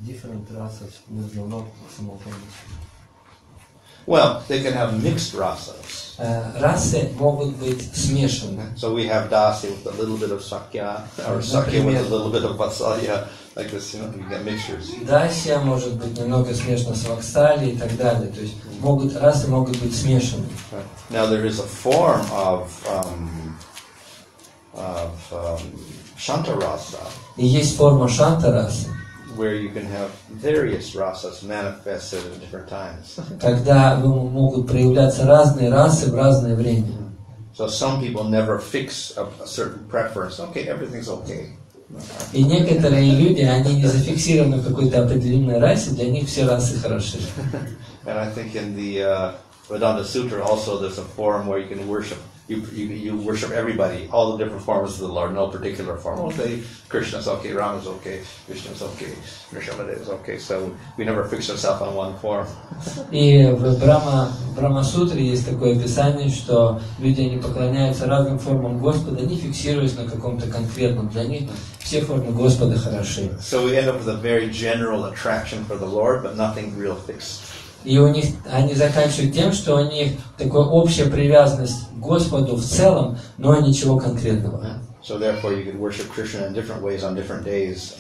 different races with the Lord simultaneously? Well, they can have mixed rasas. Расы могут быть смешаны. So we have dasi with a little bit of sakya, or sakya with a little bit of vatsalya, like this, you get mixtures. Дасья может быть немного смешана с ваксали и так далее. То есть расы могут быть смешаны. Now there is a form of shanta rasa. И есть форма шанта расы, where you can have various rasas manifested at different times. когда могут проявляться разные расы в разное время. So some people never fix a certain preference. Okay, everything's okay. И некоторые люди, они не зафиксированы в какой-то определенной расе, для них все расы хороши. And I think in the Vedanta Sutra also there's a form where you can worship. You worship everybody, all the different forms of the Lord, no particular form. Okay, Krishna's okay, Rama's okay, Vishnu's okay, Rishabhadeva is okay. So we never fix ourselves on one form. И в Брахма-сутре есть такое описание, что люди не поклоняются разным формам Господа, не фиксируясь на каком-то конкретном. Для них все формы Господа хороши. So we end up with a very general attraction for the Lord, but nothing real fixed. И у них, они заканчивают тем, что у них такая общая привязанность к Господу в целом, но ничего конкретного. So therefore you could worship Krishna in different ways on different days.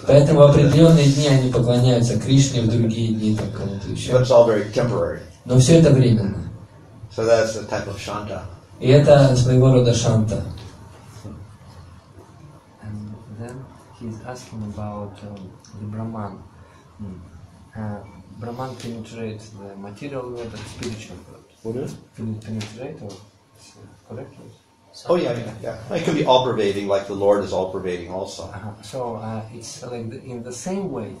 Поэтому в определенные дни они поклоняются Кришне, в другие дни там кому-то еще. That's all very temporary. Но все это временно. So that's a type of shanta. И это своего рода шанта. And then he's asking about the Brahman. Brahman penetrates the material world and spiritual world. What is? Penetrate, or correct? Oh yeah. It can be all pervading, like the Lord is all pervading also. So it's like in the same way,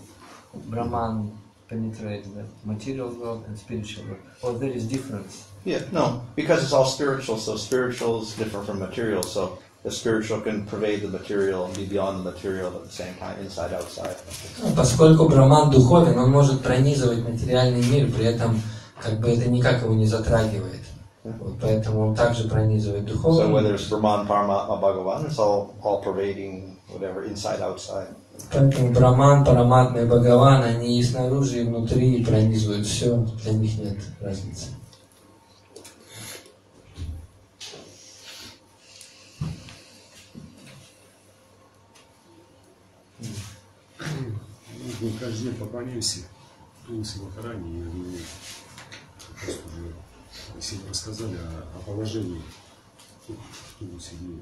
Brahman penetrates the material world and spiritual world, or there is difference? Yeah, no, because it's all spiritual, so spiritual is different from material, so the spiritual can pervade the material and be beyond the material at the same time, inside, outside. Поскольку Брахман духовен, он может пронизывать материальный мир, при этом как бы это никак его не затрагивает. Вот, поэтому он также пронизывает духовный. So whether it's Brahman, Paramatma, Bhagavan, it's all pervading, whatever, inside, outside. Поэтому Брахман, Параматма и Бхагаван, они и снаружи, и внутри пронизывают все, для них нет разницы. Мы каждый день поклоняемся Тулси Махарани, и мы просто уже сегодня рассказали о положении Тулси Деви.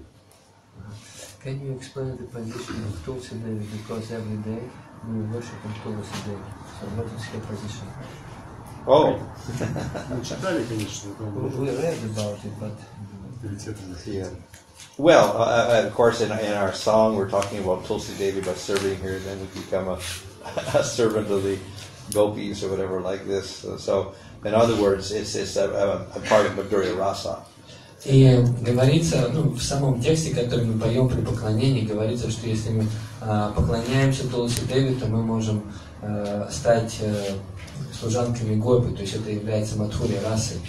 Can you explain the position of Tulsi Devi, because every day we worship Tulsi Devi. So what is her position? Oh. Мы читали, конечно, we read about it, but авторитетно. Yeah. Well, of course, in our song, we're talking about Tulsi Devi by serving her, then we become a servant of the gopis or whatever like this. So, in other words, it's a part of Madhurya Rasa. И говорится, в самом тексте, который мы поем при поклонении, говорится, что если мы поклоняемся Тулси Деви, то мы можем стать служанками гопи, то есть это является Мадхурья расой.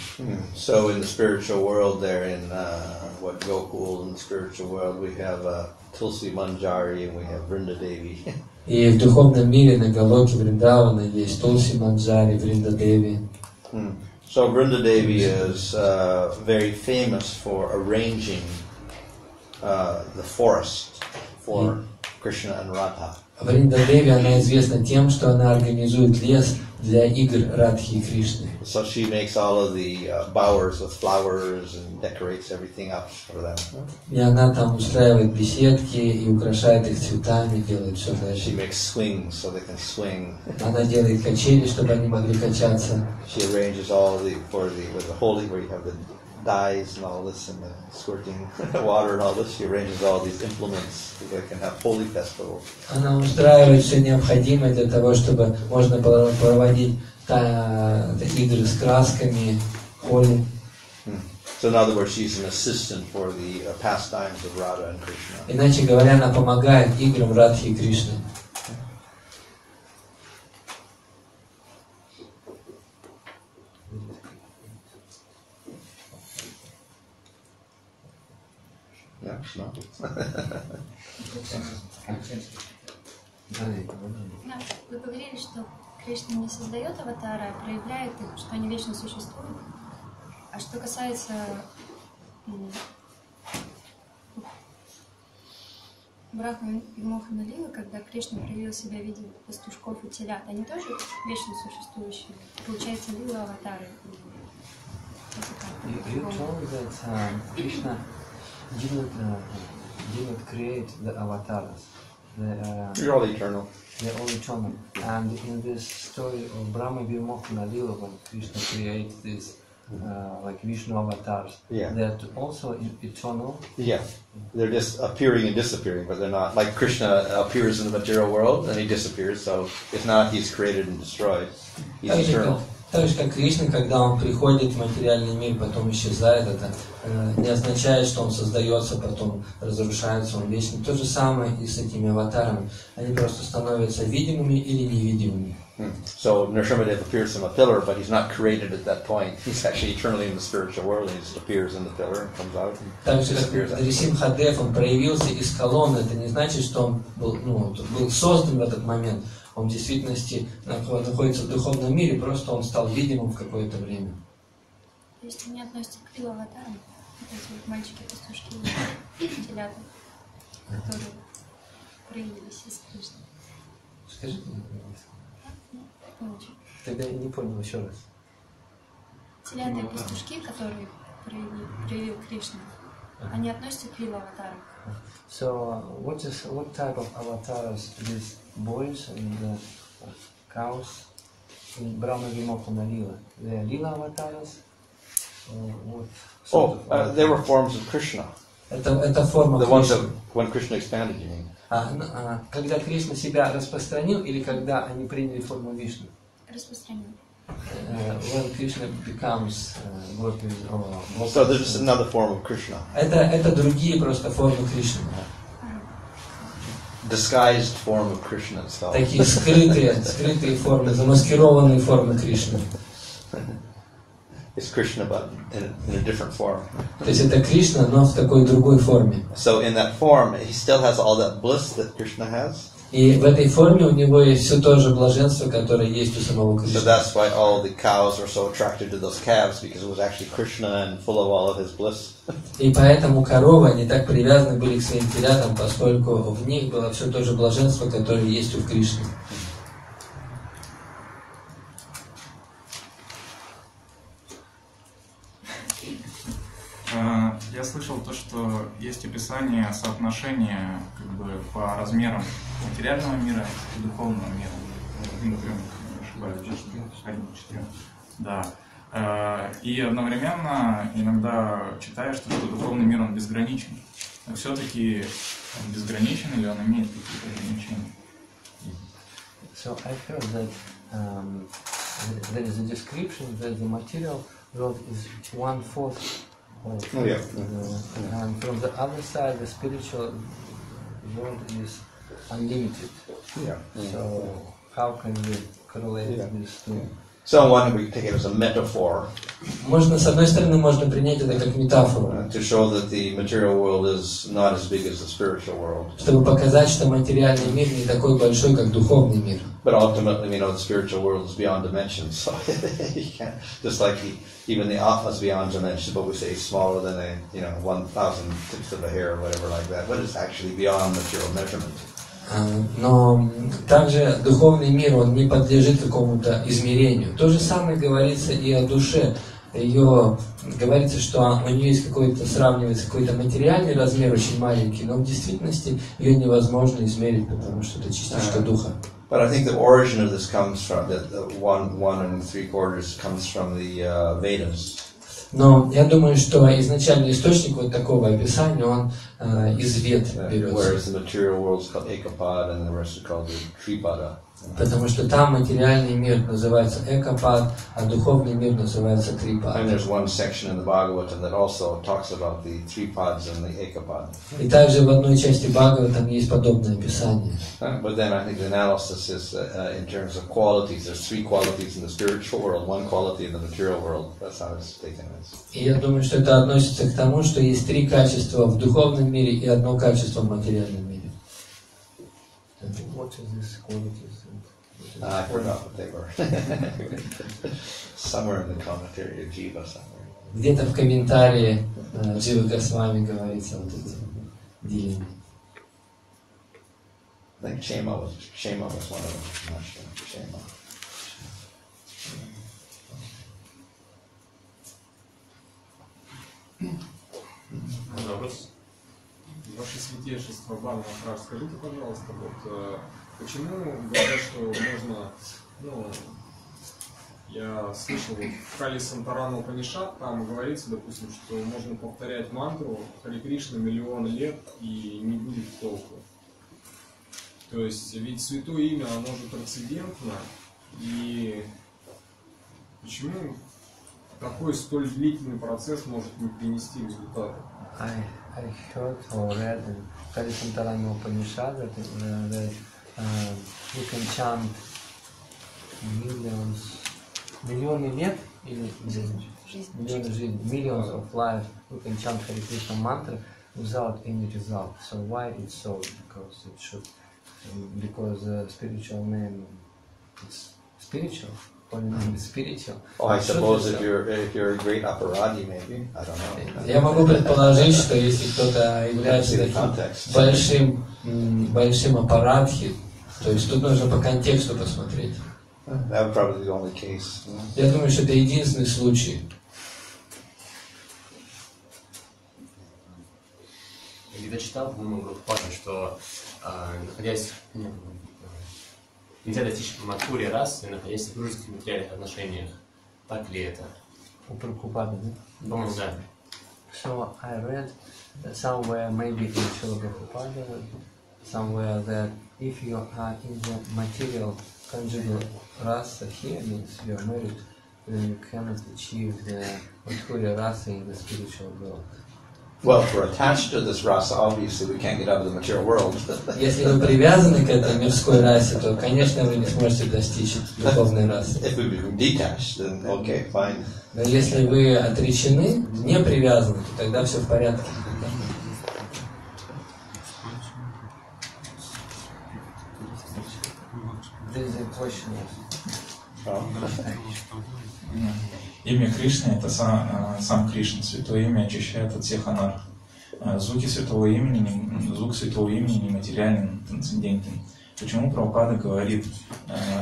So in the spiritual world there, in what Gokul, in the spiritual world, we have Tulsi Manjari and we have Vrinda Devi. И в духовном мире на Галоке Вриндавана есть Тулси Манджари, Вринда Деви. So Vrinda Devi is very famous for arranging the forest for Krishna and Radha. Вринда Деви, она известна тем, что она организует лес для игр Радхи и Кришны. So she makes all of the bowers with flowers and decorates everything up for them. И она там устраивает беседки и украшает их цветами, делает все для She этого. makes swings so they can swing. Она делает качели, чтобы они могли качаться. She arranges all with the holy, where you have the dyes and all this and the squirting water and all this. She arranges all these implements so they can have holy festivals. Она устраивает все необходимое для того, чтобы можно проводить игры с красками, холи. So in other words, she's an assistant for the pastimes of Radha and Krishna. Иначе говоря, она помогает играм Радхи и Кришны. Yeah, no. Да, вы говорили, что Кришна не создает аватара, а проявляет их, что они вечно существуют. А что касается Брахмы и Мохана Лилы, когда Кришна проявил себя в виде пастушков и телят, они тоже вечно существующие? Получается, Лила аватары. You told me that Krishna didn't create the avatars. You're all eternal. They're all eternal. And in this story of Brahma Vimohana Lila, when Krishna creates these like Vishnu avatars, they're also eternal. Yeah, they're just appearing and disappearing, but they're not. Like Krishna appears in the material world and he disappears, so it's not he's created and destroyed. He's eternal. Так же, как Кришна, когда он приходит в материальный мир, потом исчезает, это не означает, что он создается, потом разрушается, он вечный. То же самое и с этими аватарами. Они просто становятся видимыми или невидимыми. So Nrsimhadev appears in a pillar, but he's not created at that point. He's actually eternally in the spiritual world. He just appears in the pillar and comes out. Так же, как Нрисимхадев, он проявился из колонны, это не значит, что он был создан в этот момент. Он в действительности находится в духовном мире, просто он стал видимым в какое-то время. То есть они относятся к лила-аватарам, эти мальчики-пастушки и телята, которые проявились из Кришны. Скажи, тогда я не понял еще раз. Телята и пастушки, которые проявил Кришна, они относятся к лила-аватарам. So, what type of avatars these boys and the cows in Brahma Vimohana Lila? They are Lila avatars? They were forms of Krishna. Это форма the ones Кришны. when Krishna expanded, you mean? Когда Кришна себя распространил или когда они приняли форму Вишну? Распространил. When Krishna becomes So there's just another form of Krishna. Это другие просто формы Кришны. Disguised form of Krishna itself. Такие скрытые формы, замаскированные формы Кришны. It's Krishna, but in a different form. То есть это Кришна, но в такой другой форме. So in that form, he still has all that bliss that Krishna has. И в этой форме у него есть все то же блаженство, которое есть у самого Кришны. So that's why all the cows were so attracted to those calves, because it was actually Krishna and full of all of his bliss. И поэтому коровы, они так привязаны были к своим телятам, поскольку в них было все то же блаженство, которое есть у Кришны. Я слышал то, что есть описание соотношения как бы по размерам материального мира и духовного мира. Например, ошибаюсь, 1 к 4. Да. И одновременно иногда читаешь, что духовный мир, он безграничен. Но все-таки он безграничен или он имеет какие-то ограничения? So I heard that there is a description that the material world is 1/4 of and from the other side the spiritual world is unlimited. Yeah. So how can we correlate these two? So one, we take it as a metaphor. Можно, с одной стороны, можно принять это как метафору, To show that the material world is not as big as the spiritual world. чтобы показать, что материальный мир не такой большой, как духовный мир. But ultimately, we know the spiritual world is beyond dimensions. So you can't, just like even the Atma is beyond dimensions, but we say it's smaller than 1,000 of a hair or whatever like that. But it's actually beyond material measurement. Но также духовный мир, он не подлежит какому-то измерению. То же самое говорится и о душе. Ее говорится, что у нее есть какой-то, сравнивается какой-то материальный размер, очень маленький, но в действительности ее невозможно измерить, потому что это частичка духа. But I think the origin of this comes from the 1 3/4 comes from the Vedas. Но я думаю, что изначальный источник вот такого описания, он из Вед берется. Whereas the material world is called Ekapad and the rest is called the Tripada. Потому что там материальный мир называется Экапад, а духовный мир называется Трипад. And there's one section in the Bhagavatam that also talks about the Tripads and the Ekapad. И также в одной части Бхагаватам есть подобное описание. But then I think the analysis is in terms of qualities. There's 3 qualities in the spiritual world, 1 quality in the material world. That's how it's taken as. И я думаю, что это относится к тому, что есть 3 качества в духовном мире и 1 качество в материальном мире. What is this qualities? I forgot what they were. Somewhere in the commentary of Jiva somewhere. Где-то в комментарии Дживы Госвами говорится вот эти деления. I think Shema was one of them. I'm not sure. Shema. Вопрос. Ваше святейшество, Бхану Свами, скажите, пожалуйста, вот почему говорят, что можно, я слышал в Кали Сантарана Упанишад, там говорится, допустим, что можно повторять мантру Харе Кришна миллион лет и не будет толку. То есть, ведь святое имя, оно же трансцендентно, и почему такой столь длительный процесс может не принести результата? I heard or read in Kali Santarana Upanishad that you can chant миллионы лет или миллионы жизней, millions of life, you can chant Hare Krishna mantra without any result. So why it's so? Because the spiritual name is spiritual. Oh, I suppose if you're a great aparadi, maybe. I don't know. Я могу предположить, что если кто-то является таким большим аппаратхи, то есть тут нужно по контексту посмотреть. That would probably be the only case. Я думаю, что это единственный случай. Я где-то читал, по-моему, что находясь нельзя достичь Мадхурьи расы, находясь в дружеских материальных отношениях. Так ли это? У Прабхупады, да? По-моему, да. So I read somewhere, maybe in Srila Prabhupada, somewhere that if you are in the material conjugal rasa here, means you are married, then you cannot achieve the Madhurya rasa in the spiritual world. Well, if we're attached to this rasa, obviously we can't get out of the material world. Если вы привязаны к этой мирской расе, то, конечно, вы не сможете достичь духовной расы. If we become detached, then okay, fine. Но если вы отречены, не привязаны, то тогда все в порядке. Имя Кришны — это сам Кришна. Святое имя очищает от всех анарх. Звук святого имени нематериален, трансцендентен. Почему Прабхупада говорит,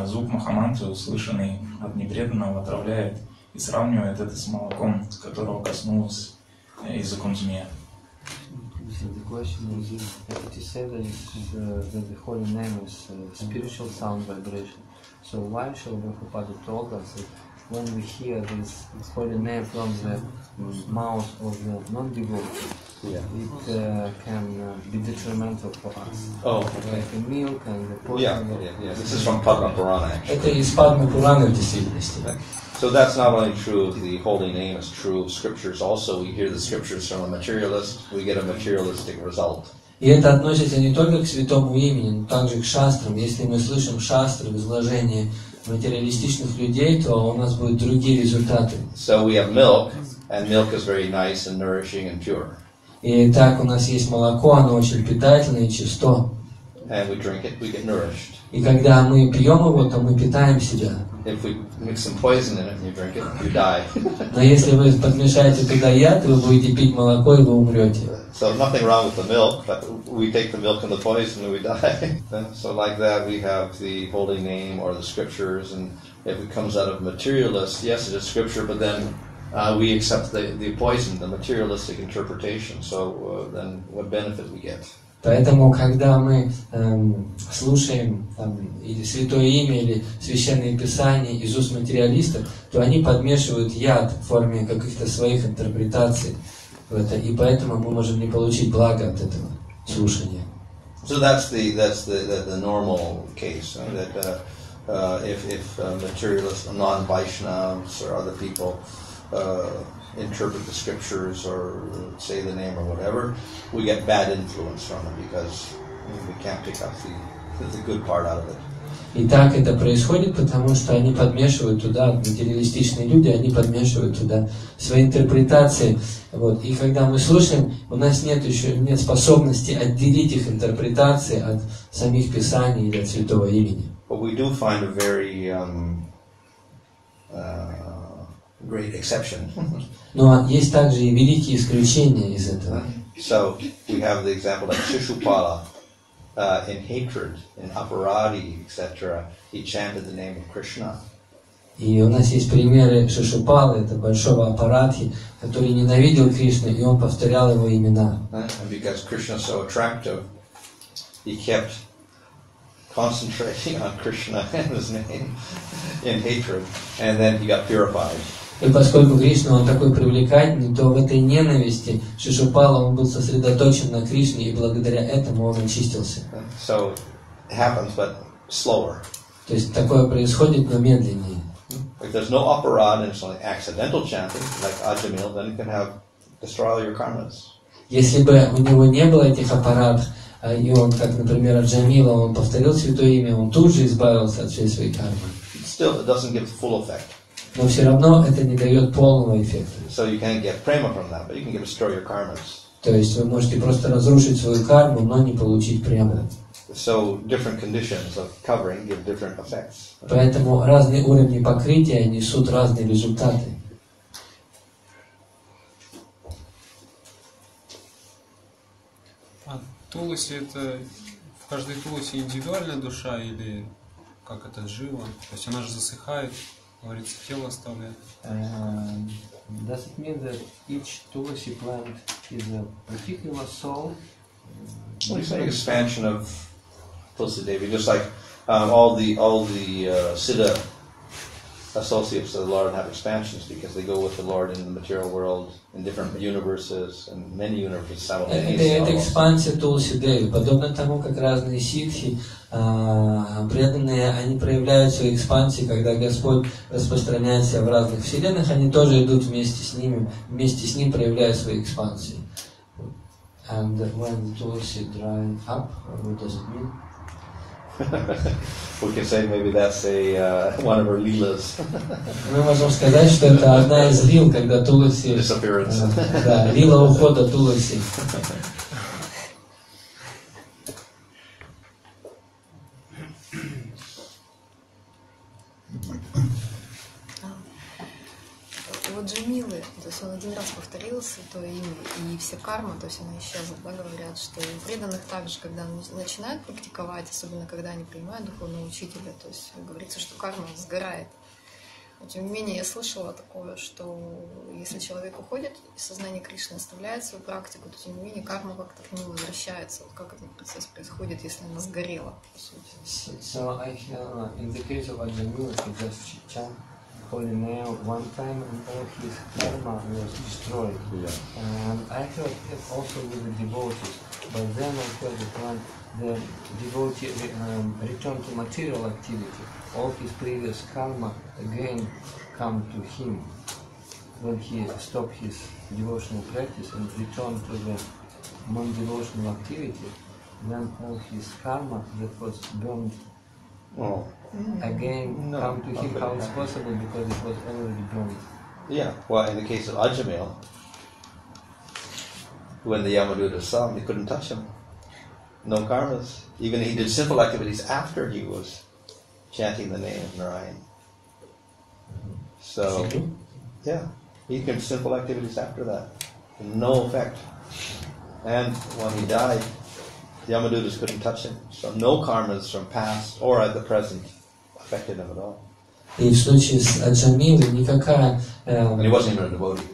звук Махамантры, услышанный от непреданного, отравляет, и сравнивает это с молоком, с которого коснулся языком змея? The question is, it is said that the holy name is spiritual sound vibration. So why Srila Prabhupada told us that when we hear this holy name from the mouth of the non-devotee, it can be detrimental for us. Oh, like the milk and the poison. Yeah. This is from Padma Purana, actually. Это из Падмы Пураны в действительности. So that's not only true of the holy name, it's true of scriptures also. We hear the scriptures from a materialist, we get a materialistic result. И это относится не только к святому имени, но также к шастрам. Если мы слышим шастры в изложении материалистичных людей, то у нас будут другие результаты. So we have milk, and milk is very nice and nourishing and pure. И так у нас есть молоко, оно очень питательное и чисто. And we drink it, we get nourished. И когда мы пьем его, то мы питаем себя. If we mix some poison in it and you drink it, you die. Но если вы подмешаете туда яд, вы будете пить молоко и вы умрете. So nothing wrong with the milk, but we take the milk and the poison and we die. So like that, we have the holy name or the scriptures, and if it comes out of materialist, yes, it is scripture, but then we accept the poison, the materialistic interpretation. So then what benefit we get? Поэтому, когда мы слушаем или Святое Имя, или Священные Писания из уст материалистов, то они подмешивают яд в форме каких-то своих интерпретаций в это, и поэтому мы можем не получить благо от этого слушания. So that's the normal case. That if materialists, non-Vaishnavas, or other people interpret the scriptures or say the name or whatever, we get bad influence from it because we can't pick up the good part out of it. И так это происходит, потому что они подмешивают туда, материалистичные люди, они подмешивают туда свои интерпретации. Вот. И когда мы слушаем, у нас нет способности отделить их интерпретации от самих Писаний или от Святого Имени. But we do find a very great exception. Но есть также и великие исключения из этого. So we have the example of Shishupala. In hatred, in aparadi, etc., he chanted the name of Krishna. И у нас есть примеры Шишупалы, это большого аппаратхи, который ненавидел Кришну, и он повторял его имена. And because Krishna is so attractive, he kept concentrating on Krishna and his name in hatred, and then he got purified. И поскольку Кришна, он такой привлекательный, то в этой ненависти Шишупала, он был сосредоточен на Кришне, и благодаря этому он очистился. So it happens, but slower. То есть такое происходит, но медленнее. If there's no aparad and it's only accidental chanting, like Ajamil, then you can destroy all your karmas. Если бы у него не было этих аппаратов, и он, как, например, Аджамила, он повторил Святое Имя, он тут же избавился от всей своей кармы. Still, it doesn't give full effect. Но все равно это не дает полного эффекта. So you can't get prema from that, but you can destroy your karmas. То есть вы можете просто разрушить свою карму, но не получить прему. So different conditions of covering give different effects. Поэтому разные уровни покрытия несут разные результаты. А туласи это в каждой туласи индивидуальная душа или как это жива? То есть она же засыхает. Говорится, тело оставляет. Does it mean that each tulasi plant is a particular soul? Well, it's an expansion of Tulsi Devi, just like all the Siddha associates of the Lord have expansions because they go with the Lord in the material world in different universes and many universes simultaneously. Это экспансия Тулси Деви. Подобно тому, как разные ситхи, преданные, они проявляют свои экспансии, когда Господь распространяется в разных вселенных, они тоже идут вместе с ним проявляя свои экспансии. And when Tulsi dried up, what does it mean? We can say maybe that's one of her leelas. Мы можем сказать, что это одна из лил, когда Туласи... Disappearance. Да, лила ухода Туласи. Вот Джамилы, то есть он один раз повторил Святое Имя, и вся карма, то есть она исчезла, да, говорят, что у преданных также, когда они начинают практиковать, особенно когда они принимают духовного учителя, то есть говорится, что карма сгорает. Но тем не менее, я слышала такое, что если человек уходит, и сознание Кришны оставляет свою практику, то тем не менее карма как-то к нему возвращается. Вот как этот процесс происходит, если она сгорела, по сути. So I hear in the case of Ajamila, he just chant holy nail one time and all his karma was destroyed. And I heard it also with the devotees. But then I heard that when the devotee returned to material activity, all his previous karma again come to him. When he stopped his devotional practice and returned to the non-devotional activity, then all his karma that was burned again come to him. How it's possible? Because it was already burned. Yeah, well, in the case of Ajamil, when the Yamaduta saw him, they couldn't touch him. No karmas. Even he did simple activities after he was chanting the name of Narayan. So, yeah, he did simple activities after that. No effect. And when he died, the Yamadutas couldn't touch him. So no karmas from past or at the present affected him at all. И в случае с Аджамилой никакая And he wasn't even a devotee.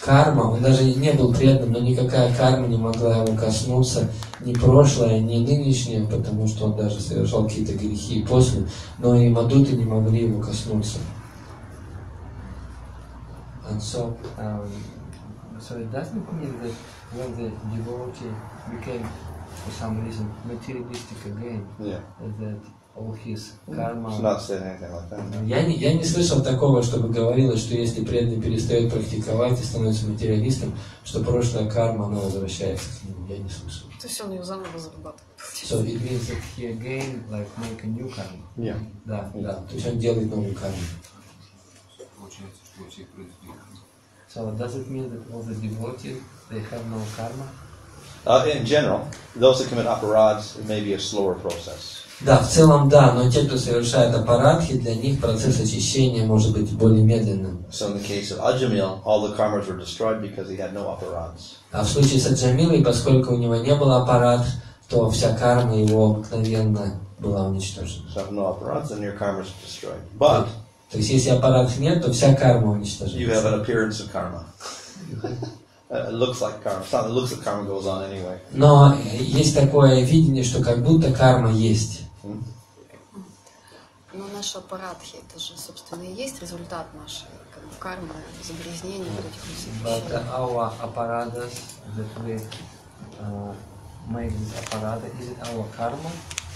карма, он даже не был преданным, но никакая карма не могла его коснуться, ни прошлое, ни нынешнее, потому что он даже совершал какие-то грехи после, но и мадуты не могли его коснуться. And so it doesn't mean that when the devotee became, for some reason, materialistic again, that all his karma... It's not saying anything like that. Я не слышал такого, чтобы говорилось, что если преданный перестает практиковать и становится материалистом, что прошлая карма, она возвращается к нему. Я не слышал. То есть он ее заново зарабатывает. So it means that he again like make a new karma. Yeah. Да. То есть он делает новую карму. So does it mean that all the devotees, they have no karma? In general, those that commit aparads, it may be a slower process. Да, в целом да, но те, кто совершает апарадхи, для них процесс очищения может быть более медленным. So in the case of Ajamil, all the karmas were destroyed because he had no aparads. А в случае с Аджамилой, поскольку у него не было аппарадх, то вся карма его обыкновенно была уничтожена. So if no aparads, then your karma is destroyed. But то есть если аппарадх нет, то вся карма уничтожена. You have an appearance of karma. It looks like karma. It looks like karma goes on anyway. Но есть такое видение, что как будто карма есть. Но наши аппарадхи, это же, собственно, и есть результат нашей кармы, загрязнения вот этих всех. But our apparatus that we make this apparatus, is it our karma?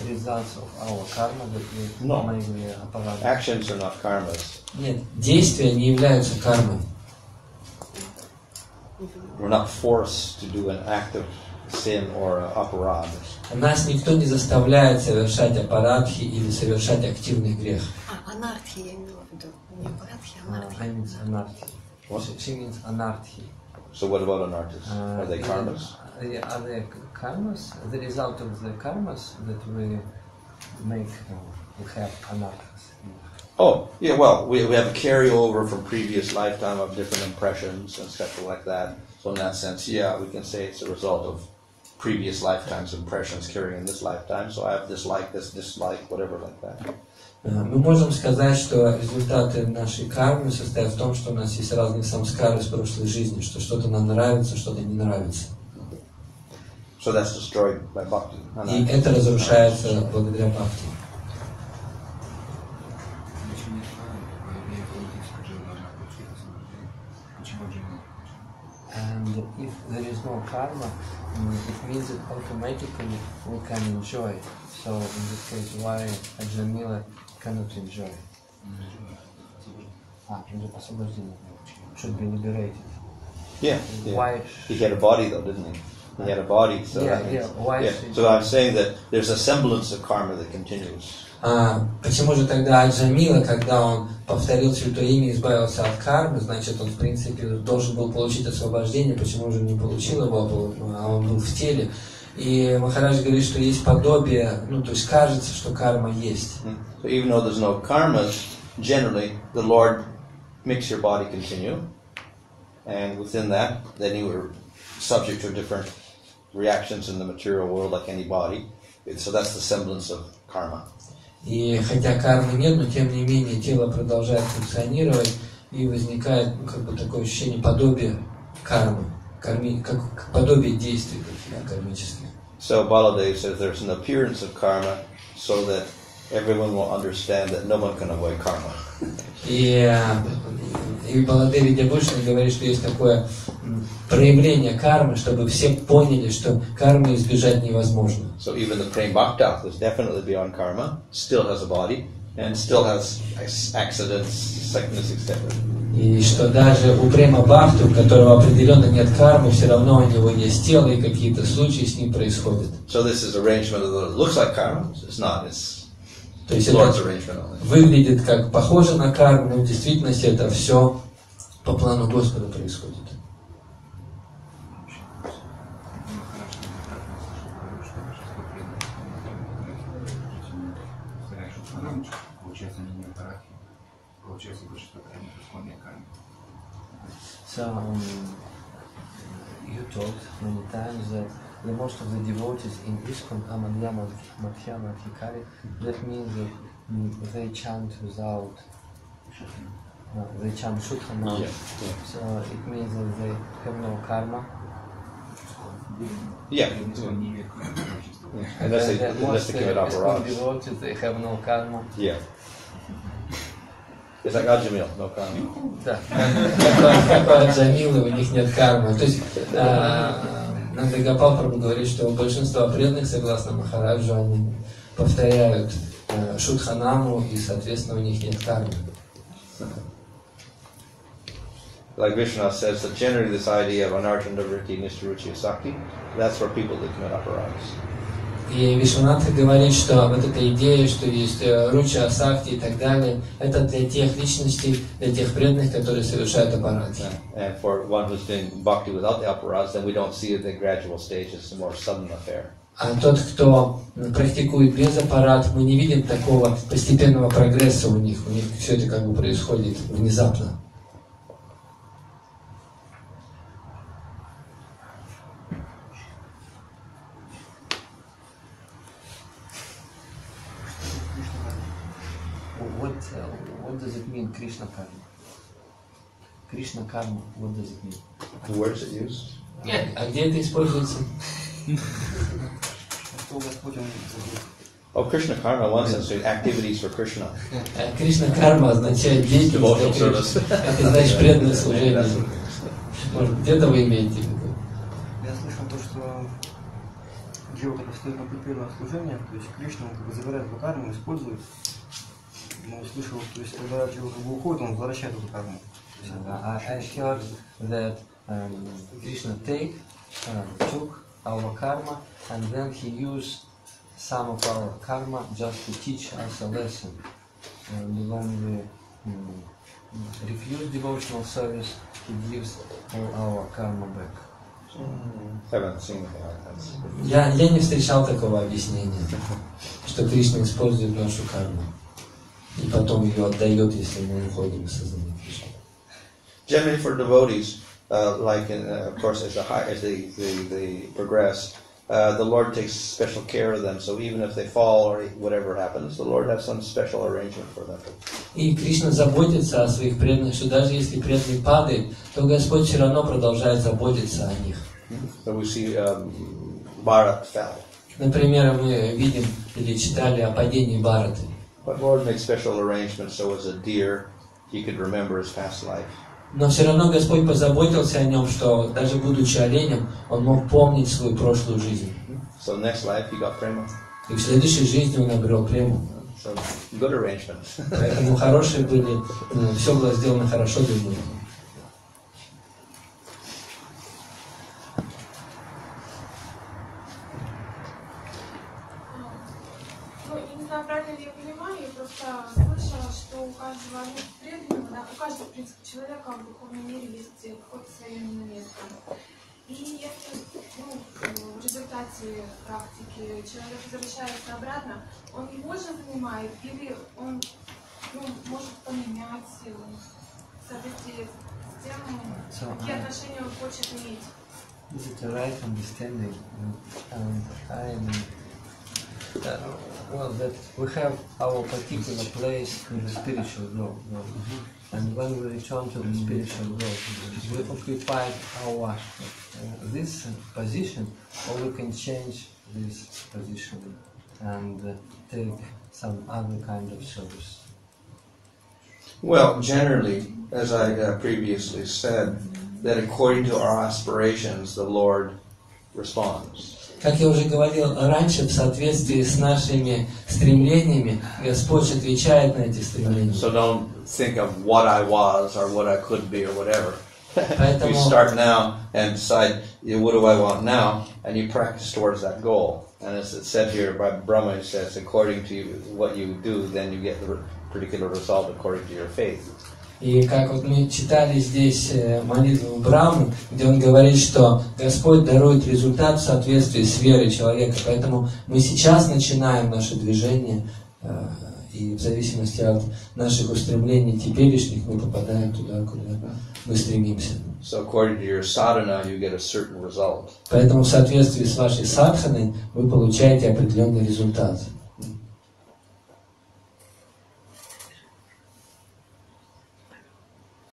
Results of our karma that we make the apparatus? Actions are not karmas. Нет, действия не являются кармой. We're not forced to do an act of sin or aparad. Нас никто не заставляет совершать аппарадхи или совершать активный грех. Анархи я имела в виду. Не аппарадхи, а анархи. I mean anarchy. She means anarchy. So what about anarthas? Are they karmas? Are they karmas? The result of the karmas that we make, we have anarthas. Oh, yeah, well, we have a carryover from previous lifetime of different impressions and stuff like that. So in that sense, yeah, we can say it's a result of previous lifetimes' impressions carrying in this lifetime. So I have dislike, this dislike, whatever like that. Мы можем сказать, что результаты нашей кармы состоят в том, что у нас есть разные самскары из прошлой жизни, что что-то нам нравится, что-то не нравится. So that's destroyed by bhakti. И это разрушается благодаря бхакти. And if there is no karma, it means that automatically we can enjoy. So in this case, why Ajamila cannot enjoy? Should be liberated. Yeah. Why? He had a body though, didn't he? He had a body, so Why? So I'm saying that there's a semblance of karma that continues. Почему же тогда Аджамила, когда он повторил святое имя и избавился от кармы, значит, он, в принципе, должен был получить освобождение, почему же не получил его, а он был в теле. И Махарадж говорит, что есть подобие, то есть кажется, что карма есть. So even though there's no karmas, generally, the Lord makes your body continue, and within that, then you were subject to different reactions in the material world like any body. So that's the semblance of karma. И хотя кармы нет, но тем не менее тело продолжает функционировать, и возникает такое ощущение подобия кармы, как подобие действий кармических. So Baladev says there's an appearance of karma, so that everyone will understand that no one can avoid karma. И Баладеви Видябушина говорит, что есть такое проявление кармы, чтобы все поняли, что кармы избежать невозможно. So even the praying bhakta is definitely beyond karma, still has a body, and still has accidents, sickness, etc. И что даже у Према Бхакти, у которого определенно нет кармы, все равно у него есть тело, и какие-то случаи с ним происходят. So this is arrangement that looks like karma, it's not, it's То есть Lord's это arrangement only. выглядит как похоже на карму, но в действительности это все по плану Господа происходит. So you talked many times that the most of the devotees in ISKCON are Madhyama Adhikari. That means that they chant without, they chant Shuddha. So it means that they have no karma. Yeah. Unless they give it up ISKCON devotees, they have no karma. Yeah. It's like Ajamil, no karma. Да, как у Аджамилы, у них нет кармы. То есть Нандагапал Прабху говорит, что большинство преданных, согласно Махараджу, они повторяют Шудханаму, и, соответственно, у них нет кармы. Like Krishna says, that generally this idea of anarjana vritti, nishtaruchi, sakti, that's for people that commit aparadhas. И Вишванатха говорит, что вот эта идея, что есть руча, асакти и так далее, это для тех личностей, для тех преданных, которые совершают аппараты. And for one who's doing bhakti without the aparadhas, then we don't see the gradual stage, it's a more sudden affair. А тот, кто практикует без аппарата, мы не видим такого постепенного прогресса у них все это как бы происходит внезапно. What does it mean, Krishna karma? Krishna karma, what does it mean? The words it used? А где это используется? Oh, Krishna karma, in one sense, activities for Krishna. Кришна карма означает деятельность для Кришны. Это значит преданное служение. Может, где-то вы имеете в виду? Я слышал то, что Джива, когда стоит на путь первого служения, то есть Кришна, он как бы забирает эту карму, использует. Но слышал, то есть когда Джива как бы уходит, он возвращает эту карму. I heard that Krishna took our karma and then he used some of our karma just to teach us a lesson. And when we refuse devotional service, he gives all our karma back. Haven't seen that. Я не встречал такого объяснения, что Кришна использует нашу карму и потом ее отдает, если мы уходим из сознания Кришны. Generally, for devotees, of course, as they progress, the Lord takes special care of them. So even if they fall or whatever happens, the Lord has some special arrangement for them. И Кришна заботится о своих преданных, что даже если преданный падает, то Господь все равно продолжает заботиться о них. So we see Bharat fell. Например, мы видим или читали о падении Бхараты. But Lord makes special arrangements so as a deer, he could remember his past life. Но все равно Господь позаботился о нем, что даже будучи оленем, он мог помнить свою прошлую жизнь. So next life he got prema. И в следующей жизни он обрел прему. So good arrangements. Поэтому хорошие были, все было сделано хорошо для него. Правильно ли я понимаю, я просто слышала, что у каждого преданного, да, у каждого, в принципе, человека в духовном мире есть какое-то свое место. И если в результате практики человек возвращается обратно, он его же занимает или он может поменять в соответствии с тем, какие отношения он хочет иметь? Is it a right understanding? Well, that we have our particular place in the spiritual world, and when we return to the spiritual world, we occupy our this position, or we can change this position and take some other kind of service? Well, generally, as I previously said, that according to our aspirations, the Lord responds. Как я уже говорил раньше, в соответствии с нашими стремлениями, Господь отвечает на эти стремления. So don't think of what I was or what I could be or whatever. Поэтому... You start now and decide, what do I want now? And you practice towards that goal. And as it said here by Brahma, it says, according to what you do, then you get the particular result according to your faith. И как вот мы читали здесь молитву Брахмы, где он говорит, что Господь дарует результат в соответствии с верой человека. Поэтому мы сейчас начинаем наше движение, и в зависимости от наших устремлений теперешних мы попадаем туда, куда мы стремимся. So according to your sadhana, you get a certain result. Поэтому в соответствии с вашей садханой вы получаете определенный результат.